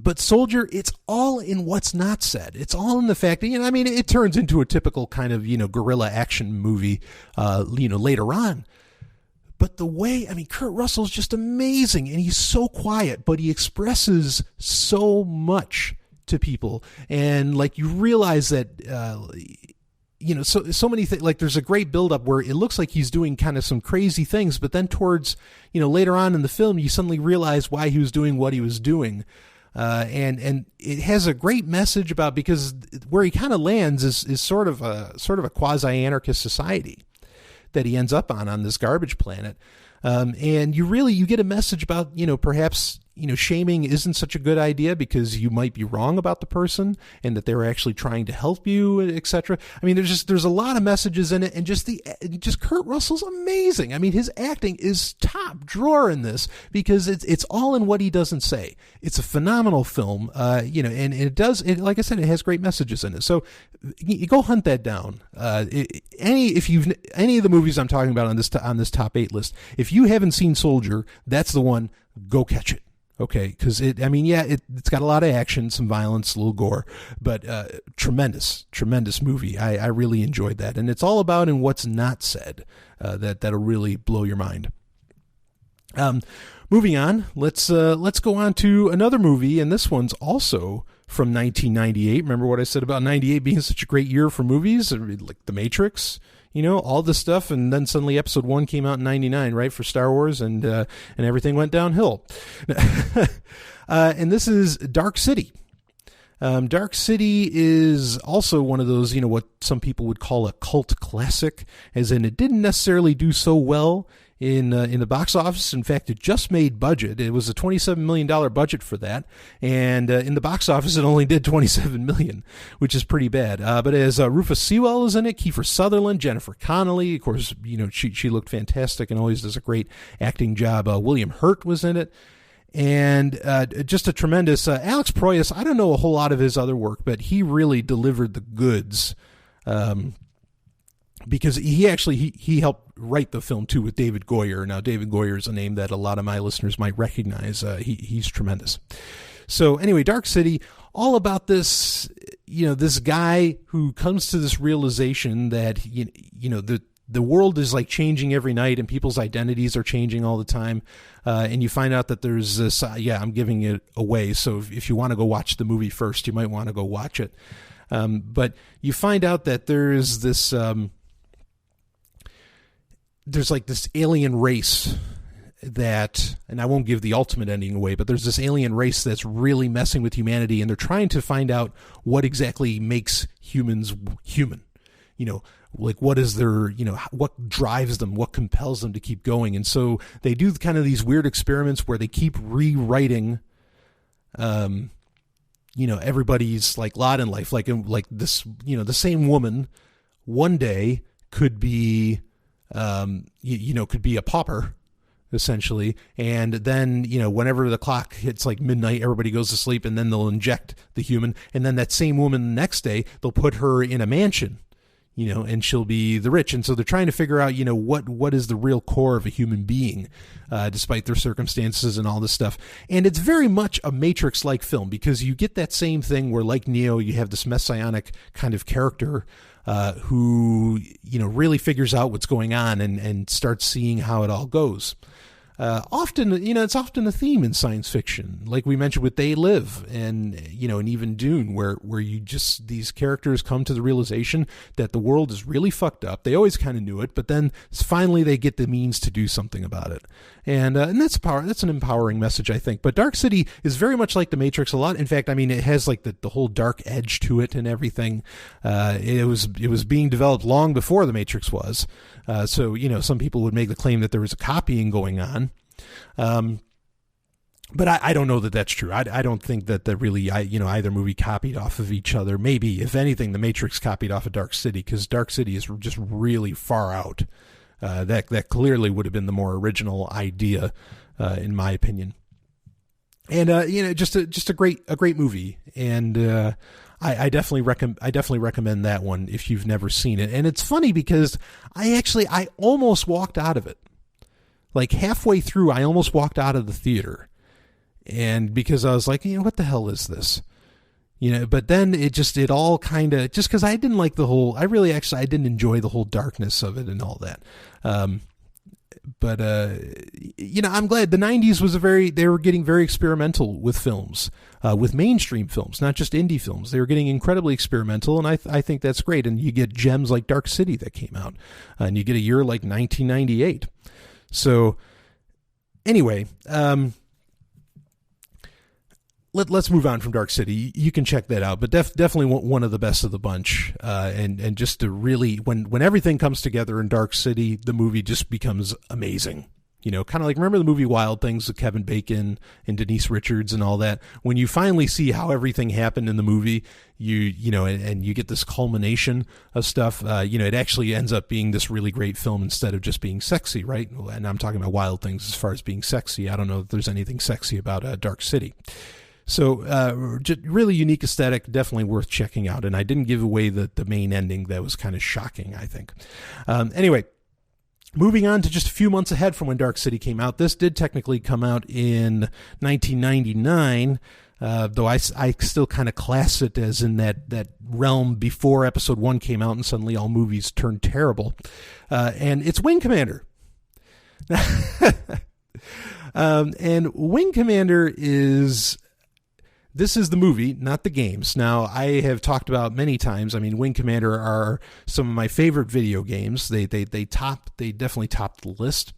But Soldier, it's all in what's not said. It's all in the fact that, it turns into a typical kind of, guerrilla action movie, later on. But the way, Kurt Russell's just amazing, and he's so quiet, but he expresses so much to people. And you realize that, so many things, there's a great buildup where it looks like he's doing kind of some crazy things, but then towards, later on in the film, you suddenly realize why he was doing what he was doing. And it has a great message about, because where he kind of lands is sort of a quasi-anarchist society that he ends up on this garbage planet. And you get a message about, perhaps, shaming isn't such a good idea because you might be wrong about the person and that they were actually trying to help you, etc. There's a lot of messages in it, and just Kurt Russell's amazing. His acting is top drawer in this because it's all in what he doesnof say. It's a phenomenal film, and like I said, it has great messages in it. So you go hunt that down. Any of the movies I'm talking about on this top 8 list, if you haven't seen Soldier, that's the one. Go catch it. Okay, because it's got a lot of action, some violence, a little gore, but tremendous movie. I really enjoyed that, and it's all about in what's not said that'll really blow your mind. Moving on, let's go on to another movie, and this one's also from 1998. Remember what I said about 98 being such a great year for movies, like The Matrix? All this stuff, and then suddenly episode 1 came out in 99, right, for Star Wars, and everything went downhill. And this is Dark City. Dark City is also one of those, what some people would call a cult classic, as in it didn't necessarily do so well in the box office. In fact, it just made budget. It was a $27 million budget for that, and in the box office, it only did $27 million, which is pretty bad. But as Rufus Sewell is in it, Kiefer Sutherland, Jennifer Connelly, of course, she looked fantastic and always does a great acting job. William Hurt was in it. And just a tremendous Alex Proyas. I don't know a whole lot of his other work, but he really delivered the goods, because he helped write the film too with David Goyer. Now, David Goyer is a name that a lot of my listeners might recognize. He's tremendous. So anyway, Dark City, all about this, this guy who comes to this realization that the world is like changing every night, and people's identities are changing all the time. And you find out that there's this, I'm giving it away. So if you want to go watch the movie first, you might want to go watch it. But you find out that there's this, there's like this alien race that, and I won't give the ultimate ending away, but there's this alien race that's really messing with humanity, and they're trying to find out what exactly makes humans human. Like what is their, what drives them, what compels them to keep going. And so they do kind of these weird experiments where they keep rewriting, everybody's like lot in life. Like this, the same woman one day could be, could be a pauper, essentially. And then, whenever the clock hits like midnight, everybody goes to sleep, and then they'll inject the human. And then that same woman the next day, they'll put her in a mansion, and she'll be the rich. And so they're trying to figure out, what is the real core of a human being, despite their circumstances and all this stuff. And it's very much a Matrix-like film, because you get that same thing where, like Neo, you have this messianic kind of character who, really figures out what's going on and starts seeing how it all goes. Often, it's often a theme in science fiction, like we mentioned with They Live and, and even Dune, where these characters come to the realization that the world is really fucked up. They always kind of knew it, but then finally they get the means to do something about it. And that's an empowering message, I think. But Dark City is very much like The Matrix a lot. In fact, it has like the whole dark edge to it and everything. It was being developed long before The Matrix was. So, some people would make the claim that there was a copying going on. But I don't know that that's true. I don't think that either movie copied off of each other. Maybe, if anything, The Matrix copied off of Dark City, because Dark City is just really far out. That clearly would have been the more original idea, in my opinion. And just a great movie. And I definitely recommend that one if you've never seen it. And it's funny because I almost walked out of it. Like halfway through, I almost walked out of the theater, and because I was like, what the hell is this? But then it all kind of, just because I didn't like the whole, I didn't enjoy the whole darkness of it and all that. But I'm glad the 90s they were getting very experimental with films, with mainstream films, not just indie films. They were getting incredibly experimental, and I think that's great. And you get gems like Dark City that came out, and you get a year like 1998. So anyway, let's move on from Dark City. You can check that out, but definitely one of the best of the bunch. And just to really, when everything comes together in Dark City, the movie just becomes amazing. Kind of like, remember the movie Wild Things with Kevin Bacon and Denise Richards and all that? When you finally see how everything happened in the movie, and you get this culmination of stuff, it actually ends up being this really great film instead of just being sexy, right? And I'm talking about Wild Things as far as being sexy. I don't know if there's anything sexy about Dark City. So really unique aesthetic, definitely worth checking out. And I didn't give away the main ending. That was kind of shocking, I think. Anyway, moving on to just a few months ahead from when Dark City came out. This did technically come out in 1999, though I still kind of class it as in that realm before Episode 1 came out and suddenly all movies turned terrible. And it's Wing Commander. And Wing Commander this is the movie, not the games. Now, I have talked about many times, Wing Commander are some of my favorite video games. They definitely top the list.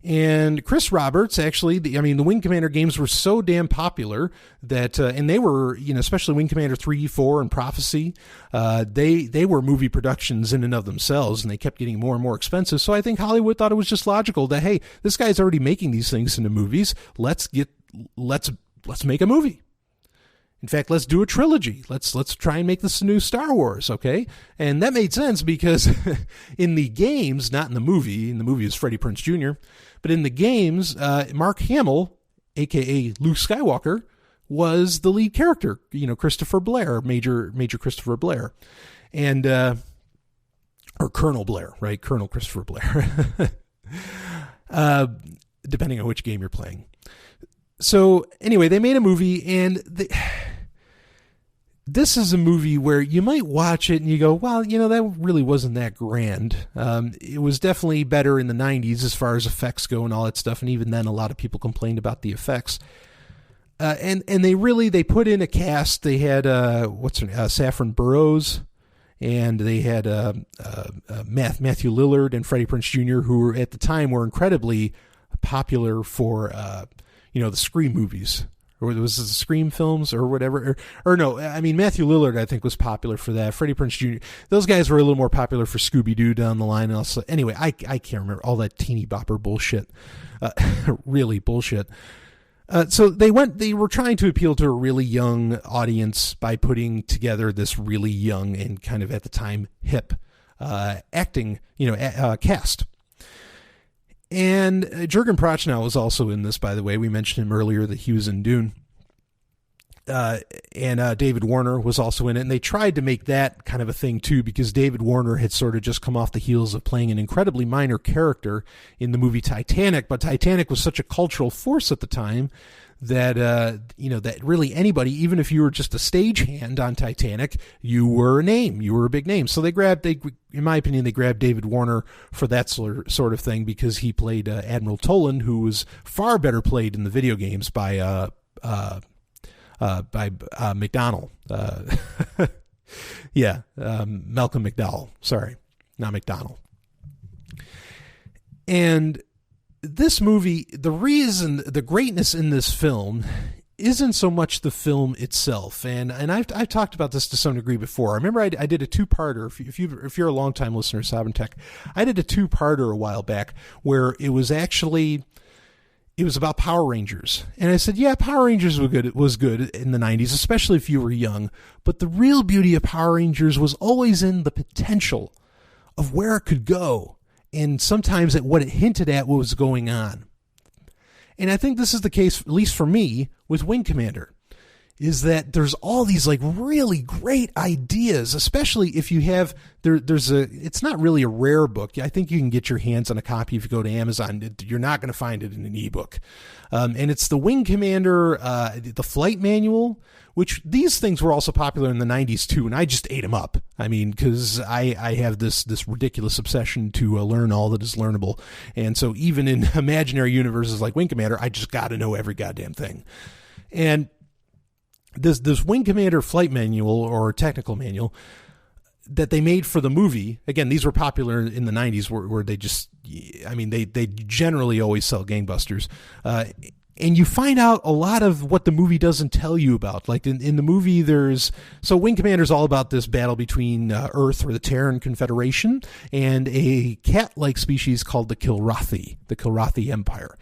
And Chris Roberts, actually, the Wing Commander games were so damn popular that, and they were, especially Wing Commander 3, 4, and Prophecy, they were movie productions in and of themselves, and they kept getting more and more expensive. So I think Hollywood thought it was just logical that, hey, this guy's already making these things into movies. Let's make a movie. In fact, let's do a trilogy. Let's try and make this a new Star Wars, okay? And that made sense because in the games, not in the movie is Freddie Prinze Jr., but in the games, Mark Hamill, a.k.a. Luke Skywalker, was the lead character, Christopher Blair, Major Christopher Blair, and or Colonel Blair, right? Colonel Christopher Blair, depending on which game you're playing. So anyway, they made a movie, and this is a movie where you might watch it and you go, well, that really wasn't that grand. It was definitely better in the 90s as far as effects go and all that stuff, and even then a lot of people complained about the effects. And they put in a cast. They had Saffron Burrows, and they had Matthew Lillard and Freddie Prinze Jr., who were, at the time, were incredibly popular for the Scream movies, or was it the Scream films or whatever, or no, Matthew Lillard, I think, was popular for that. Freddie Prinze Jr., those guys were a little more popular for Scooby-Doo down the line. And also, anyway, I can't remember all that teeny bopper bullshit, really bullshit. So they were trying to appeal to a really young audience by putting together this really young and kind of at the time hip acting, cast. And Jurgen Prochnow was also in this, by the way. We mentioned him earlier, that he was in Dune. And David Warner was also in it. And they tried to make that kind of a thing, too, because David Warner had sort of just come off the heels of playing an incredibly minor character in the movie Titanic. But Titanic was such a cultural force at the time that, that really anybody, even if you were just a stagehand on Titanic, you were a name. You were a big name. So in my opinion, they grabbed David Warner for that sort of thing, because he played Admiral Toland, who was far better played in the video games by McDonnell. Malcolm McDowell. Sorry, not McDonnell. And this movie, the greatness in this film isn't so much the film itself, and I've talked about this to some degree before. I remember I did a two-parter. If you're a longtime listener of Sovryn Tech, I did a two-parter a while back where it was about Power Rangers, and I said, yeah, Power Rangers was good in the 90s, especially if you were young. But the real beauty of Power Rangers was always in the potential of where it could go, and sometimes at what it hinted at what was going on. And I think this is the case, at least for me, with Wing Commander, is that there's all these like really great ideas, especially if you have, it's not really a rare book. I think you can get your hands on a copy if you go to Amazon. You're not going to find it in an ebook. And it's the Wing Commander, the flight manual, which these things were also popular in the 90s too, and I just ate them up. Because I have this ridiculous obsession to learn all that is learnable. And so even in imaginary universes like Wing Commander, I just got to know every goddamn thing. And this Wing Commander flight manual, or technical manual, that they made for the movie, again, these were popular in the 90s where they just, they generally always sell gangbusters. And you find out a lot of what the movie doesn't tell you about. Like in the movie, Wing Commander is all about this battle between Earth, or the Terran Confederation, and a cat-like species called the Kilrathi Empire.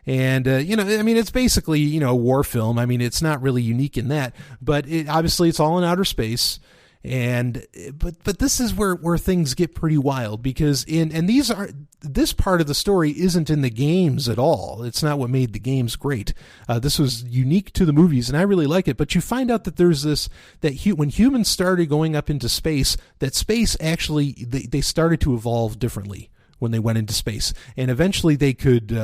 And, it's basically, a war film. It's not really unique in that, but obviously it's all in outer space. And, but this is where things get pretty wild, because this part of the story isn't in the games at all. It's not what made the games great. This was unique to the movies, and I really like it. But you find out that there's when humans started going up into space, that space actually, they started to evolve differently when they went into space. And eventually they could,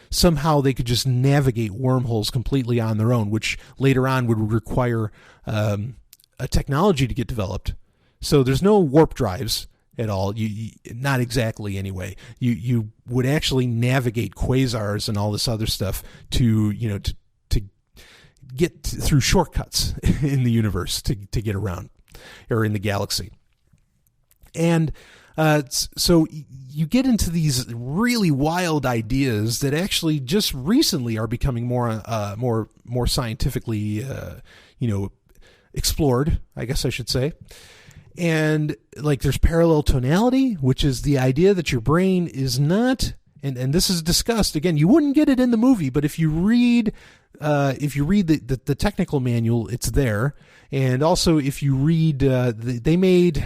somehow they could just navigate wormholes completely on their own, which later on would require a technology to get developed. So there's no warp drives at all. You not exactly anyway. You would actually navigate quasars and all this other stuff to get through shortcuts in the universe to get around, or in the galaxy. And So you get into these really wild ideas that actually just recently are becoming more scientifically, explored, I guess I should say. And like there's parallel tonality, which is the idea that your brain is not, and this is discussed again. You wouldn't get it in the movie, but if you read the technical manual, it's there. And also if you read, Peter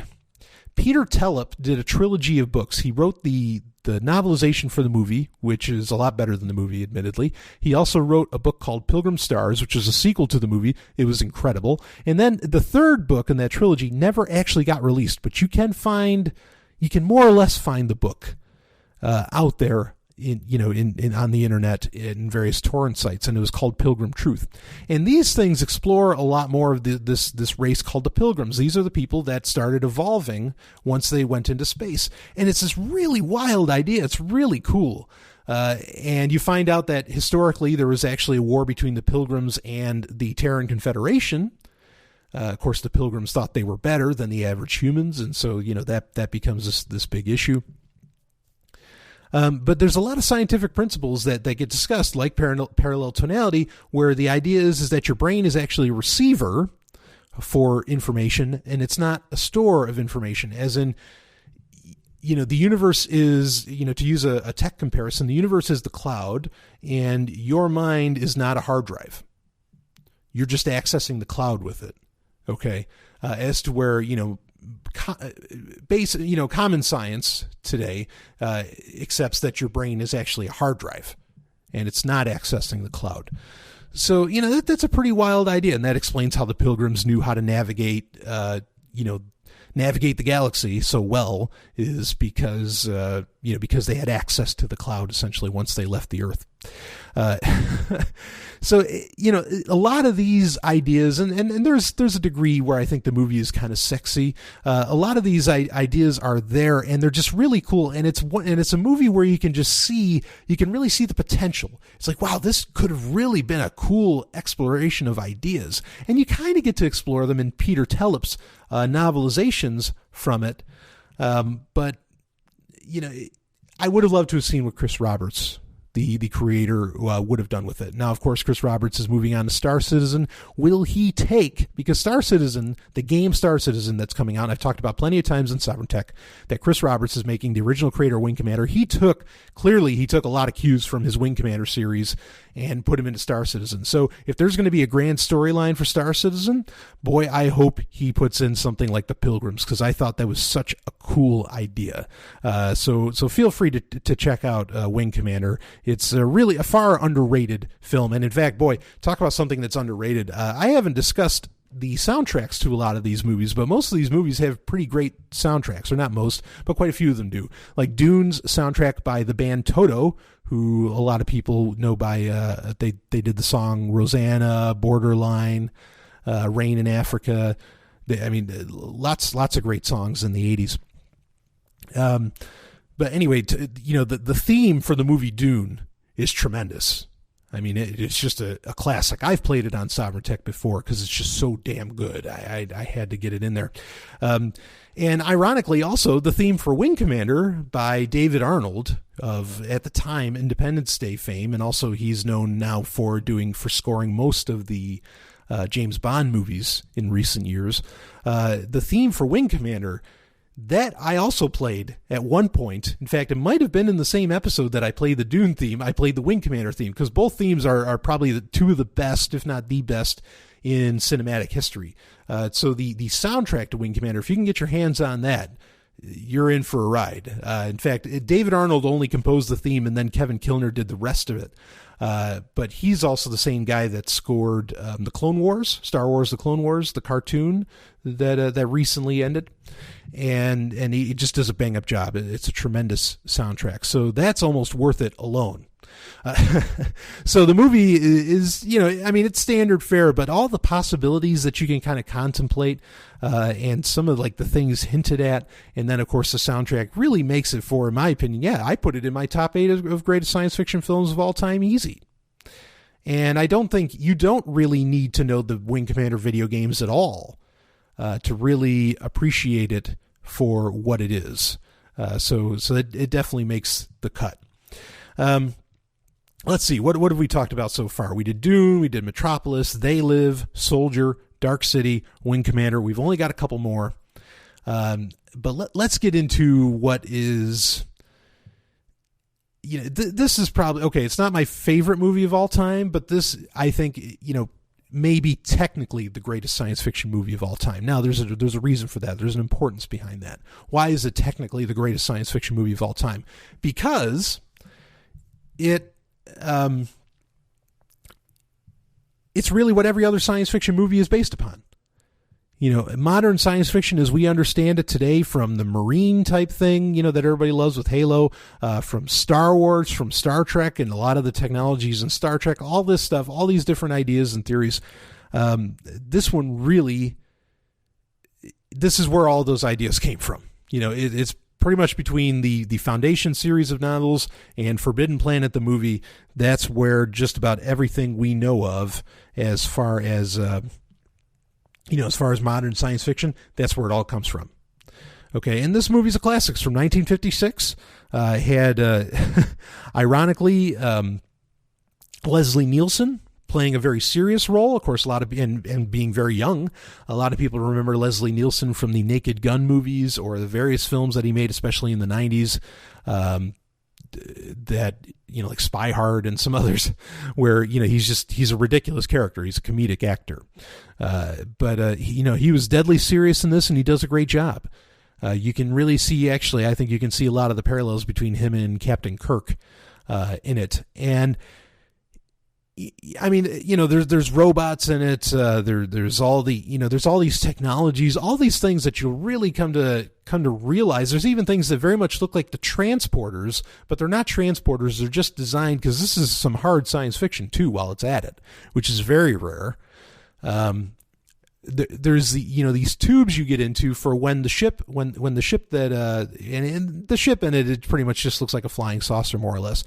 Tellep did a trilogy of books. He wrote the novelization for the movie, which is a lot better than the movie, admittedly. He also wrote a book called Pilgrim Stars, which is a sequel to the movie. It was incredible. And then the third book in that trilogy never actually got released, but you can more or less find the book out there on the internet in various torrent sites, and it was called Pilgrim Truth. And these things explore a lot more of this race called the Pilgrims. These are the people that started evolving once they went into space. And it's this really wild idea. It's really cool. And you find out that historically there was actually a war between the Pilgrims and the Terran Confederation. Of course, the Pilgrims thought they were better than the average humans, and so that becomes this big issue. But there's a lot of scientific principles that get discussed, like parallel tonality, where the idea is that your brain is actually a receiver for information, and it's not a store of information. As in, the universe is, to use a tech comparison, the universe is the cloud, and your mind is not a hard drive. You're just accessing the cloud with it. Okay, as to where common science today accepts that your brain is actually a hard drive and it's not accessing the cloud. So, that's a pretty wild idea. And that explains how the Pilgrims knew how to navigate the galaxy so well, is because they had access to the cloud essentially once they left the Earth. So, a lot of these ideas, and there's a degree where I think the movie is kind of sexy. A lot of these ideas are there, and they're just really cool. And it's a movie where you can really see the potential. It's like, wow, this could have really been a cool exploration of ideas. And you kind of get to explore them in Peter Tellep's novelizations from it. But I would have loved to have seen what Chris Roberts, the creator, would have done with it. Now, of course, Chris Roberts is moving on to Star Citizen. Will he take, because Star Citizen, the game Star Citizen that's coming out, I've talked about plenty of times in Sovryn Tech, that Chris Roberts is making, the original creator of Wing Commander. He took a lot of cues from his Wing Commander series and put him into Star Citizen. So if there's going to be a grand storyline for Star Citizen, boy, I hope he puts in something like the Pilgrims, because I thought that was such a cool idea. So feel free to check out Wing Commander. It's really a far underrated film. And in fact, boy, talk about something that's underrated. I haven't discussed the soundtracks to a lot of these movies, but most of these movies have pretty great soundtracks, or not most, but quite a few of them do. Like Dune's soundtrack by the band Toto, who a lot of people know by, they did the song Rosanna, Borderline, Rain in Africa. Lots of great songs in the 80s. But anyway, the theme for the movie Dune is tremendous. I mean, it's just a classic. I've played it on Sovryn Tech before because it's just so damn good. I had to get it in there. And ironically, also, the theme for Wing Commander by David Arnold of, at the time, Independence Day fame, and also he's known now for scoring most of the James Bond movies in recent years. The theme for Wing Commander, that I also played at one point. In fact, it might have been in the same episode that I played the Dune theme. I played the Wing Commander theme, because both themes are probably two of the best, if not the best, in cinematic history. So the soundtrack to Wing Commander, if you can get your hands on that, you're in for a ride. In fact, David Arnold only composed the theme, and then Kevin Kilner did the rest of it. But he's also the same guy that scored the Clone Wars, Star Wars: The Clone Wars, the cartoon that recently ended, and he just does a bang up job. It's a tremendous soundtrack, so that's almost worth it alone. So the movie is, it's standard fare, but all the possibilities that you can kind of contemplate, and some of like the things hinted at, and then of course the soundtrack really makes it for, in my opinion, I put it in my top 8 of greatest science fiction films of all time, easy. And I don't think you don't really need to know the Wing Commander video games at all to really appreciate it for what it is. So it definitely makes the cut. Let's see, what have we talked about so far? We did Dune, we did Metropolis, They Live, Soldier, Dark City, Wing Commander. We've only got a couple more. But let's get into what is, this is probably, okay, it's not my favorite movie of all time, but this, I think, maybe technically the greatest science fiction movie of all time. Now, there's a reason for that. There's an importance behind that. Why is it technically the greatest science fiction movie of all time? Because it's really what every other science fiction movie is based upon. Modern science fiction as we understand it today, from the marine type thing, that everybody loves with Halo, from Star Wars, from Star Trek, and a lot of the technologies in Star Trek, all this stuff, all these different ideas and theories. This one really, this is where all those ideas came from. It's pretty much between the Foundation series of novels and Forbidden Planet, the movie. That's where just about everything we know of as far as modern science fiction, that's where it all comes from. Okay, and this movie's a classic. It's from 1956. Had, ironically, Leslie Nielsen playing a very serious role. Of course, and being very young. A lot of people remember Leslie Nielsen from the Naked Gun movies or the various films that he made, especially in the 90s. That, like Spy Hard and some others, where, he's a ridiculous character. He's a comedic actor. But he was deadly serious in this, and he does a great job. You can really see, actually, I think you can see a lot of the parallels between him and Captain Kirk in it. And I mean, there's robots in it. There's all there's all these technologies, all these things that you'll really come to realize. There's even things that very much look like the transporters, but they're not transporters. They're just designed, because this is some hard science fiction too, while it's at it, which is very rare. There's these tubes you get into for when the ship that and the ship in it pretty much just looks like a flying saucer, more or less.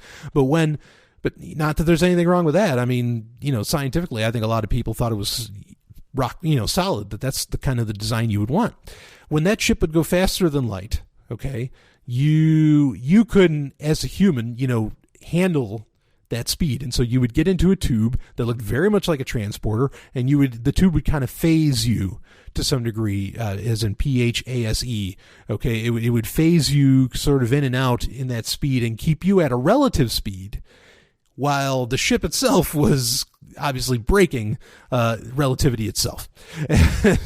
But not that there's anything wrong with that. I mean, scientifically, I think a lot of people thought it was solid, that's the kind of the design you would want. When that ship would go faster than light, okay, you couldn't, as a human, handle that speed. And so you would get into a tube that looked very much like a transporter, and the tube would kind of phase you to some degree, as in PHASE. Okay, it would phase you sort of in and out in that speed and keep you at a relative speed, while the ship itself was obviously breaking relativity itself.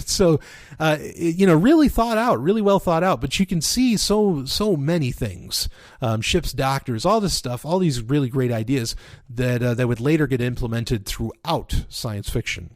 So, really thought out, really well thought out. But you can see so many things, ship's doctors, all this stuff, all these really great ideas that would later get implemented throughout science fiction.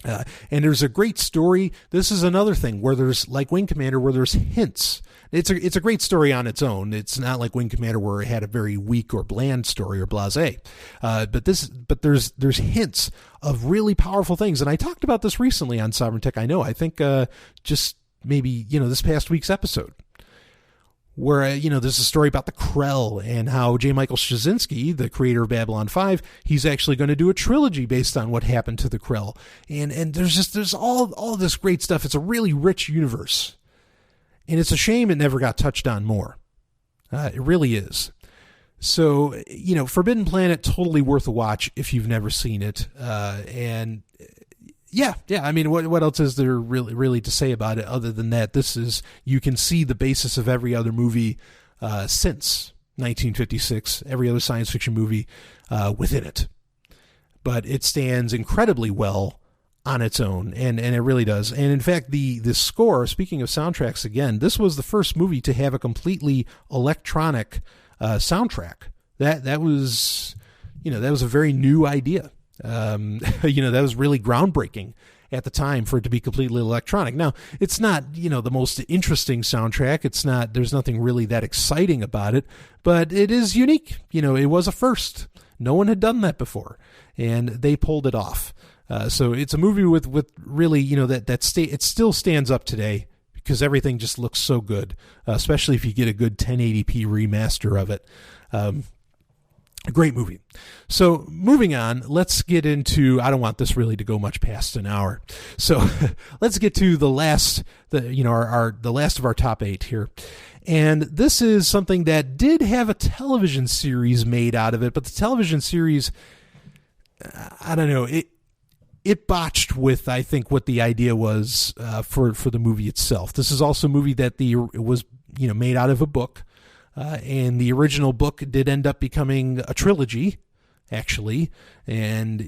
And there's a great story. This is another thing where there's, like Wing Commander, where there's hints. It's a great story on its own. It's not like Wing Commander where it had a very weak or bland story or blasé. But there's hints of really powerful things. And I talked about this recently on Sovereign Tech. I think just maybe, this past week's episode, where, there's a story about the Krell and how J. Michael Straczynski, the creator of Babylon 5, he's actually going to do a trilogy based on what happened to the Krell. And there's all this great stuff. It's a really rich universe. And it's a shame it never got touched on more. It really is. So, Forbidden Planet, totally worth a watch if you've never seen it. And yeah. I mean, what else is there really to say about it other than that? You can see the basis of every other movie since 1956, every other science fiction movie within it. But it stands incredibly well on its own, and it really does. And in fact, the score, speaking of soundtracks again, this was the first movie to have a completely electronic soundtrack. That was a very new idea. That was really groundbreaking at the time for it to be completely electronic. Now, it's not, the most interesting soundtrack. There's nothing really that exciting about it, but it is unique. It was a first. No one had done that before, and they pulled it off. So it's a movie with really, it still stands up today because everything just looks so good, especially if you get a good 1080p remaster of it. A great movie. So moving on, let's get into, I don't want this really to go much past an hour. So let's get to the last of our top 8 here. And this is something that did have a television series made out of it, but the television series, I don't know, it botched with, I think, what the idea was for the movie itself. This is also a movie that was made out of a book. And the original book did end up becoming a trilogy, actually. And,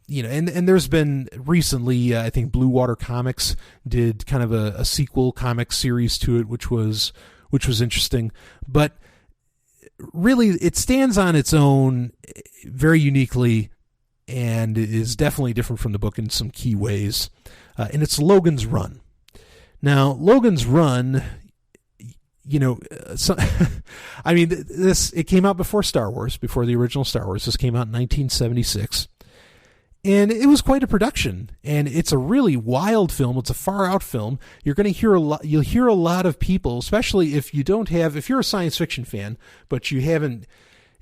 and there's been recently, I think Blue Water Comics did kind of a sequel comic series to it, which was interesting. But really, it stands on its own very uniquely and is definitely different from the book in some key ways. And it's Logan's Run. Now, Logan's Run... it came out before Star Wars, before the original Star Wars. This came out in 1976, and it was quite a production. And it's a really wild film. It's a far out film. You're going to hear a lot. You'll hear a lot of people, especially if you're a science fiction fan, but you haven't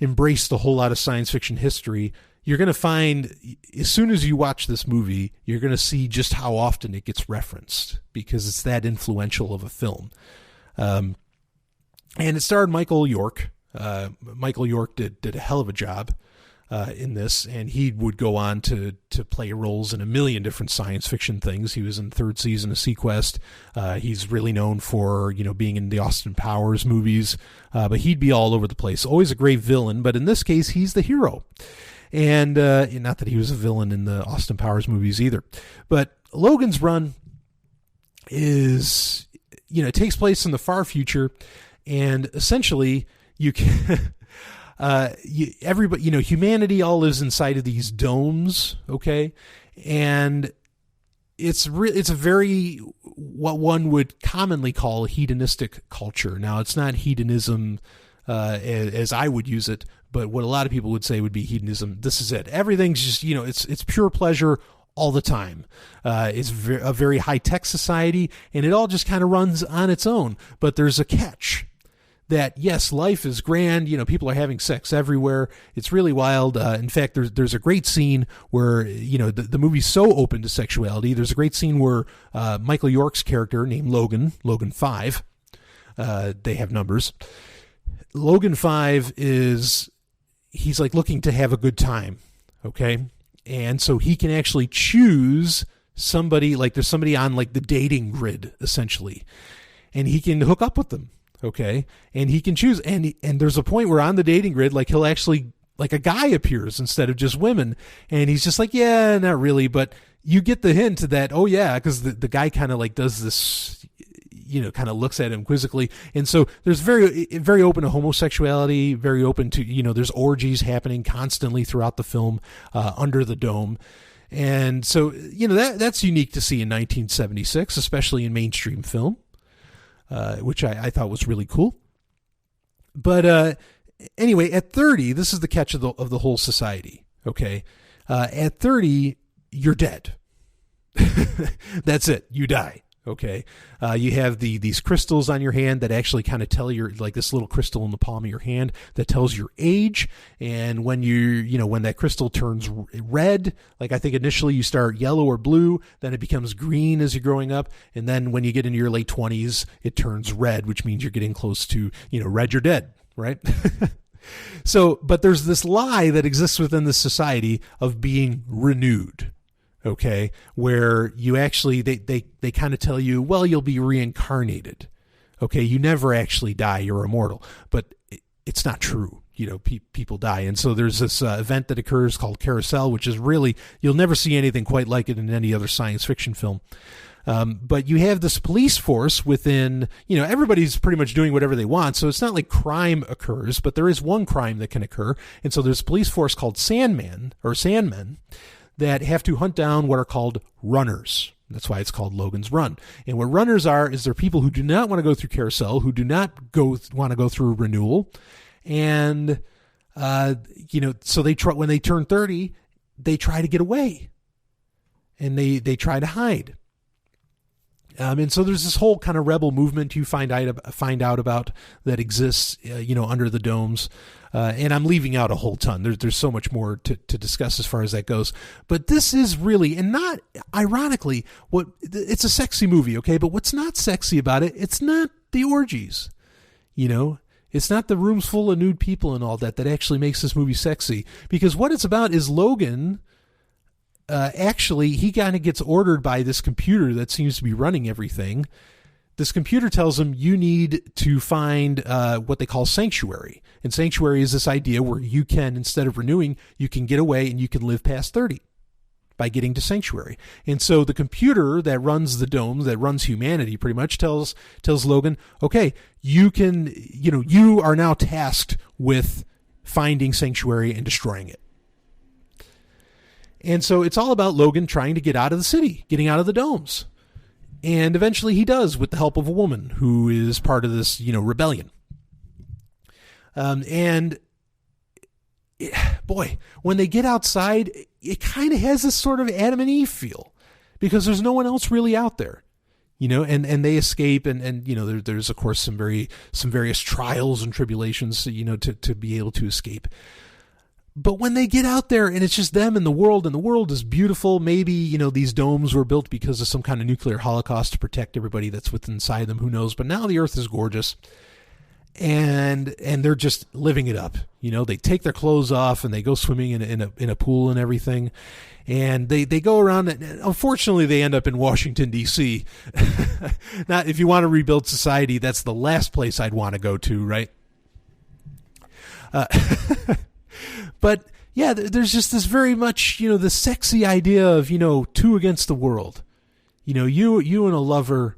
embraced a whole lot of science fiction history. You're going to find, as soon as you watch this movie, you're going to see just how often it gets referenced because it's that influential of a film. And it starred Michael York. Michael York did a hell of a job in this, and he would go on to play roles in a million different science fiction things. He was in the 3rd season of Sequest. He's really known for being in the Austin Powers movies, but he'd be all over the place. Always a great villain, but in this case, he's the hero. And not that he was a villain in the Austin Powers movies either. But Logan's Run is, it takes place in the far future. And essentially, you can, everybody, humanity all lives inside of these domes, okay? And it's a very, what one would commonly call a hedonistic culture. Now, it's not hedonism as I would use it, but what a lot of people would say would be hedonism. This is it. Everything's just, it's pure pleasure all the time. It's a very high-tech society, and it all just kind of runs on its own. But there's a catch. That, yes, life is grand. People are having sex everywhere. It's really wild. In fact, there's a great scene where, the movie's so open to sexuality. There's a great scene where Michael York's character named Logan 5, they have numbers. Logan 5 he's like looking to have a good time, okay? And so he can actually choose somebody, like there's somebody on like the dating grid, essentially. And he can hook up with them. Okay. And he can choose. And there's a point where on the dating grid, like he'll actually, like a guy appears instead of just women. And he's just like, yeah, not really. But you get the hint that, oh yeah, because the guy kind of like does this, kind of looks at him quizzically. And so there's very, very open to homosexuality, very open to, there's orgies happening constantly throughout the film, under the dome. And so, that's unique to see in 1976, especially in mainstream film. Which I thought was really cool. But anyway, at 30, this is the catch of the whole society, okay? At 30, you're dead. That's it. You die, okay? You have these crystals on your hand that actually kind of tell like this little crystal in the palm of your hand that tells your age. And when when that crystal turns red, like I think initially you start yellow or blue, then it becomes green as you're growing up. And then when you get into your late 20s, it turns red, which means you're getting close to, red, you're dead, right? So, but there's this lie that exists within this society of being renewed. Okay, where you actually, they kind of tell you, well, you'll be reincarnated. Okay, you never actually die, you're immortal. But it's not true. People die. And so there's this event that occurs called Carousel, which is really, you'll never see anything quite like it in any other science fiction film. But you have this police force within, everybody's pretty much doing whatever they want. So it's not like crime occurs, but there is one crime that can occur. And so there's a police force called Sandmen that have to hunt down what are called runners. That's why it's called Logan's Run. And what runners are is they're people who do not want to go through Carousel, who do not want to go through renewal. And, so they try, when they turn 30, they try to get away. And they try to hide. And so there's this whole kind of rebel movement you find out about that exists, under the domes. And I'm leaving out a whole ton. There's so much more to discuss as far as that goes. But this is really, and not ironically, it's a sexy movie, okay? But what's not sexy about it, it's not the orgies, It's not the rooms full of nude people and all that actually makes this movie sexy. Because what it's about is Logan, actually, he kind of gets ordered by this computer that seems to be running everything. This computer tells him you need to find what they call sanctuary. And sanctuary is this idea where you can, instead of renewing, you can get away and you can live past 30 by getting to sanctuary. And so the computer that runs the domes, that runs humanity pretty much, tells Logan, okay, you are now tasked with finding sanctuary and destroying it. And so it's all about Logan trying to get out of the city, getting out of the domes. And eventually he does, with the help of a woman who is part of this, rebellion. Boy, when they get outside, it kind of has this sort of Adam and Eve feel, because there's no one else really out there, and they escape, and there's of course some various trials and tribulations, to be able to escape. But when they get out there and it's just them and the world is beautiful, maybe, these domes were built because of some kind of nuclear holocaust to protect everybody that's within inside them, who knows, but now the earth is gorgeous. And they're just living it up. They take their clothes off and they go swimming in a pool and everything. And they go around, and unfortunately they end up in Washington, D.C. Now, if you want to rebuild society, that's the last place I'd want to go to, right? But yeah, there's just this very much, the sexy idea of, two against the world. You and a lover,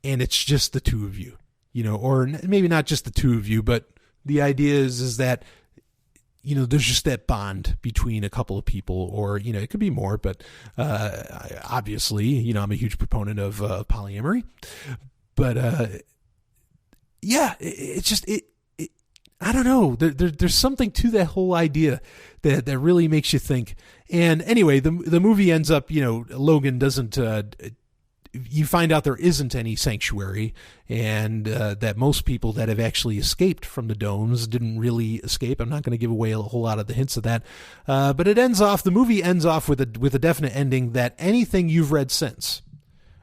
and it's just the two of you. Or maybe not just the two of you, but the idea is that, there's just that bond between a couple of people, or, it could be more, but obviously, I'm a huge proponent of polyamory. But yeah, it's just, I don't know, there's something to that whole idea that really makes you think. And anyway, the movie ends up, Logan doesn't... you find out there isn't any sanctuary, and that most people that have actually escaped from the domes didn't really escape. I'm not going to give away a whole lot of the hints of that. But the movie ends off with a definite ending that anything you've read since,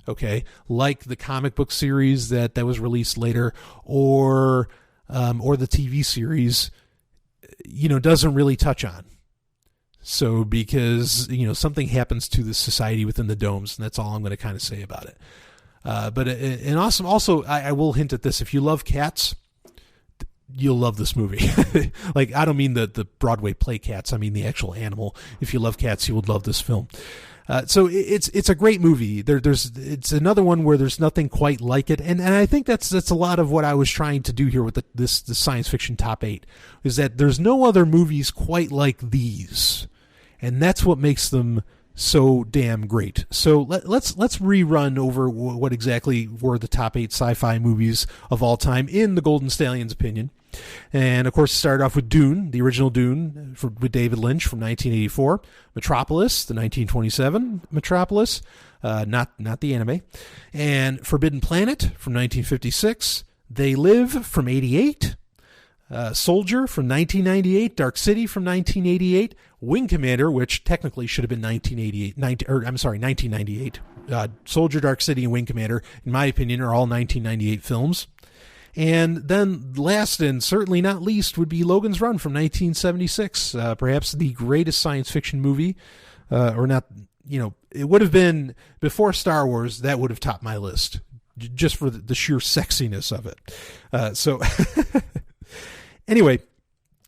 okay, like the comic book series that was released later, or the TV series, doesn't really touch on. So because, something happens to the society within the domes, and that's all I'm going to kind of say about it. But an awesome, also, I will hint at this. If you love cats, you'll love this movie. Like, I don't mean the Broadway play Cats. I mean the actual animal. If you love cats, you would love this film. So it's a great movie. It's another one where there's nothing quite like it, and I think that's a lot of what I was trying to do here with the science fiction top 8, is that there's no other movies quite like these, and that's what makes them so damn great. So let's rerun over what exactly were the top 8 sci-fi movies of all time in the Golden Stallion's opinion. And of course, it started off with Dune, the original Dune with David Lynch from 1984, Metropolis, the 1927 Metropolis, not the anime, and Forbidden Planet from 1956, They Live from 1988, Soldier from 1998, Dark City from 1988, Wing Commander, which technically should have been 1998. Soldier, Dark City, and Wing Commander, in my opinion, are all 1998 films. And then last and certainly not least would be Logan's Run from 1976, perhaps the greatest science fiction movie, or not, it would have been, before Star Wars, that would have topped my list, just for the sheer sexiness of it. So anyway,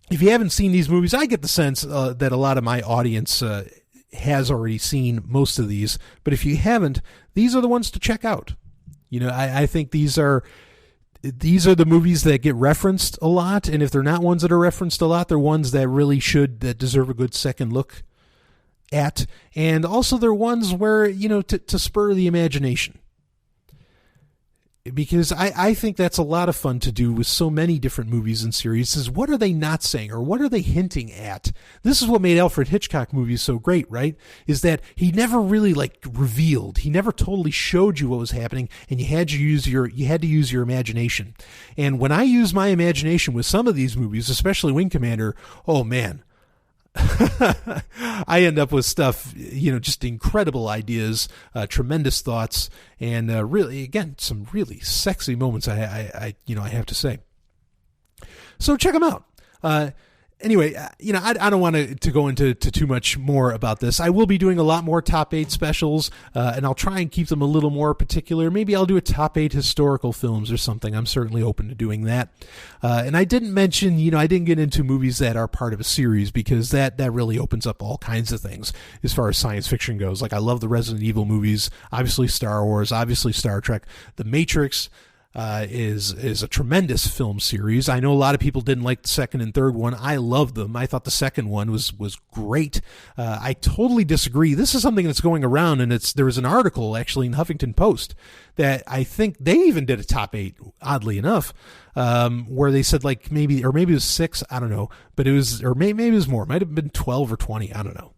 if you haven't seen these movies, I get the sense that a lot of my audience has already seen most of these, but if you haven't, these are the ones to check out. I think these are the movies that get referenced a lot, and if they're not ones that are referenced a lot, they're ones that really that deserve a good second look at, and also they're ones where, to spur the imagination. because I think that's a lot of fun to do with so many different movies and series, is what are they not saying, or what are they hinting at? This is what made Alfred Hitchcock movies so great, right? Is that he never really like revealed, he never totally showed you what was happening, and you had to use your imagination. And when I use my imagination with some of these movies, especially Wing Commander, oh man, I end up with stuff, just incredible ideas, tremendous thoughts, and really, again, some really sexy moments. I have to say. So check them out. Anyway, I don't want to go into too much more about this. I will be doing a lot more top 8 specials, and I'll try and keep them a little more particular. Maybe I'll do a top 8 historical films or something. I'm certainly open to doing that. And I didn't mention, I didn't get into movies that are part of a series, because that really opens up all kinds of things as far as science fiction goes. Like, I love the Resident Evil movies, obviously Star Wars, obviously Star Trek, The Matrix. Is a tremendous film series. I know a lot of people didn't like the second and third one. I loved them. I thought the second one was great. I totally disagree. This is something that's going around, and there was an article actually in Huffington Post that I think they even did a top 8, oddly enough, where they said like maybe it was 6, I don't know, but it was, or maybe it was more. It might have been 12 or 20, I don't know.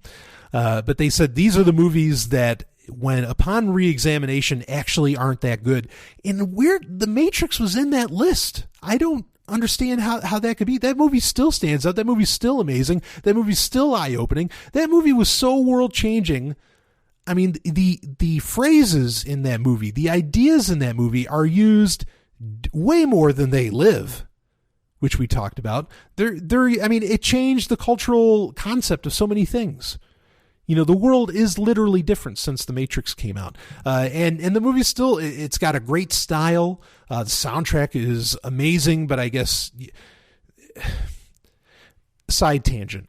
But they said these are the movies that, when upon re-examination, actually aren't that good. And The Matrix was in that list. I don't understand how that could be. That movie still stands out. That movie's still amazing. That movie's still eye-opening. That movie was so world-changing. I mean, the phrases in that movie, the ideas in that movie are used way more than they live, which we talked about. It changed the cultural concept of so many things. The world is literally different since The Matrix came out. And the movie still, it's got a great style. The soundtrack is amazing, but I guess, side tangent.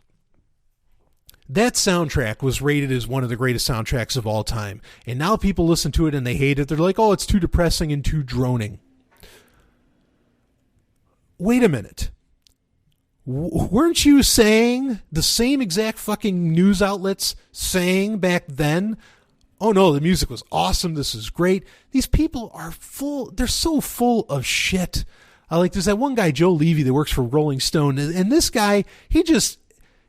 That soundtrack was rated as one of the greatest soundtracks of all time. And now people listen to it and they hate it. They're like, oh, it's too depressing and too droning. Wait a minute. Weren't you saying the same exact fucking news outlets saying back then, oh no, the music was awesome, this is great? These people are they're so full of shit. There's that one guy, Joe Levy, that works for Rolling Stone, and this guy, he just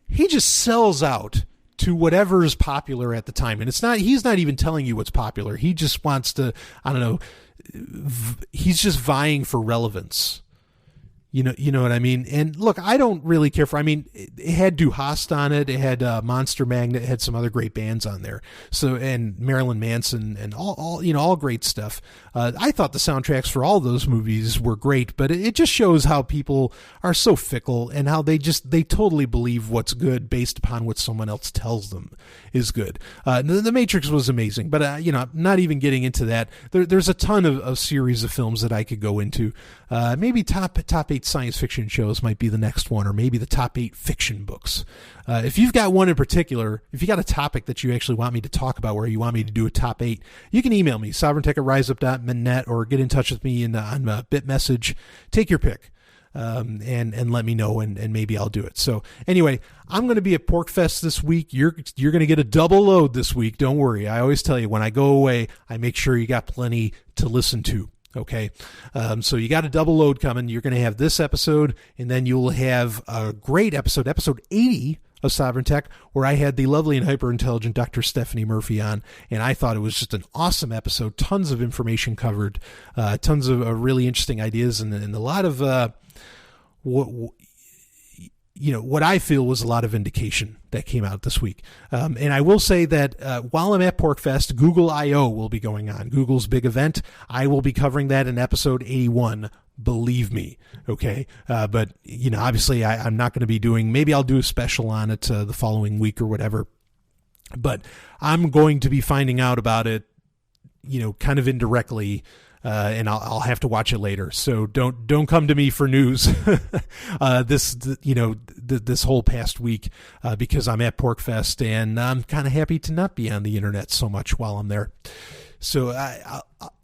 sells out to whatever is popular at the time. And he's not even telling you what's popular. He just wants to, I don't know, he's just vying for relevance. You know what I mean? And look, I don't really care for, it had Du Hast on it. It had Monster Magnet. It had some other great bands on there. So, and Marilyn Manson and all great stuff. I thought the soundtracks for all those movies were great, but it just shows how people are so fickle and how they totally believe what's good based upon what someone else tells them is good. The Matrix was amazing, but I'm not even getting into that. There's a ton of series of films that I could go into. Maybe top 8 science fiction shows might be the next one, or maybe the top 8 fiction books. If you've got one in particular, if you got a topic that you actually want me to talk about, where you want me to do a top 8, you can email me, sovereigntech@riseup.net, or get in touch with me on BitMessage. Take your pick. And let me know, and maybe I'll do it. So anyway, I'm going to be at PorkFest this week. You're going to get a double load this week. Don't worry. I always tell you, when I go away, I make sure you got plenty to listen to. Okay. So you got a double load coming. You're going to have this episode, and then you'll have a great episode 80 of Sovryn Tech, where I had the lovely and hyper-intelligent Dr. Stephanie Murphy on, and I thought it was just an awesome episode. Tons of information covered, tons of really interesting ideas, and a lot of what I feel was a lot of vindication that came out this week. And I will say that while I'm at PorkFest, Google I.O. will be going on, Google's big event. I will be covering that in episode 81. Believe me. Okay. But obviously I'm not going to be doing, maybe I'll do a special on it the following week or whatever, but I'm going to be finding out about it, kind of indirectly, and I'll have to watch it later. So don't come to me for news this whole past week, because I'm at PorkFest, and I'm kind of happy to not be on the internet so much while I'm there. So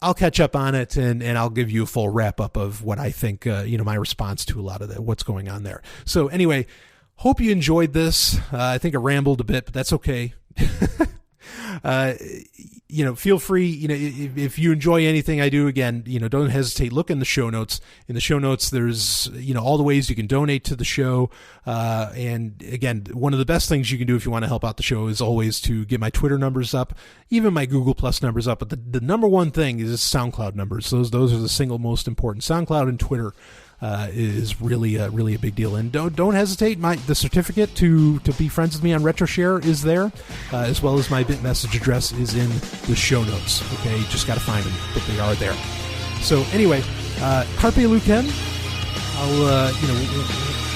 I'll catch up on it, and I'll give you a full wrap up of what I think, my response to a lot of what's going on there. So anyway, hope you enjoyed this. I think I rambled a bit, but that's okay. Feel free, if you enjoy anything I do, again, don't hesitate. Look in the show notes. In the show notes, there's, all the ways you can donate to the show. And again, one of the best things you can do if you want to help out the show is always to get my Twitter numbers up, even my Google Plus numbers up. But the number one thing is SoundCloud numbers. Those are the single most important. SoundCloud and Twitter is really a big deal. And don't hesitate. The certificate to be friends with me on RetroShare is there, as well as my BitMessage address is in the show notes. Okay, you just got to find them, but they are there. So anyway, Carpe Lucem.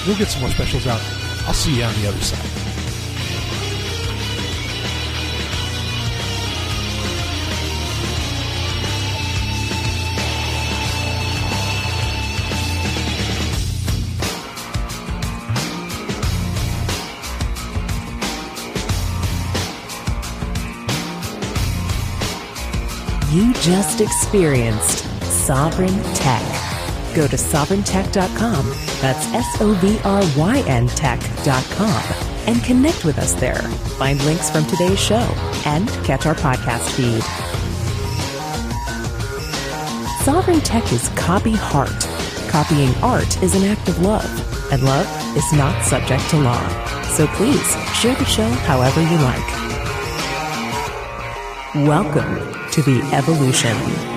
We'll get some more specials out. I'll see you on the other side. You just experienced Sovryn Tech. Go to sovryntech.com, that's SOVRYN tech.com, and connect with us there. Find links from today's show and catch our podcast feed. Sovryn Tech is copy heart. Copying art is an act of love, and love is not subject to law. So please share the show however you like. Welcome to the evolution.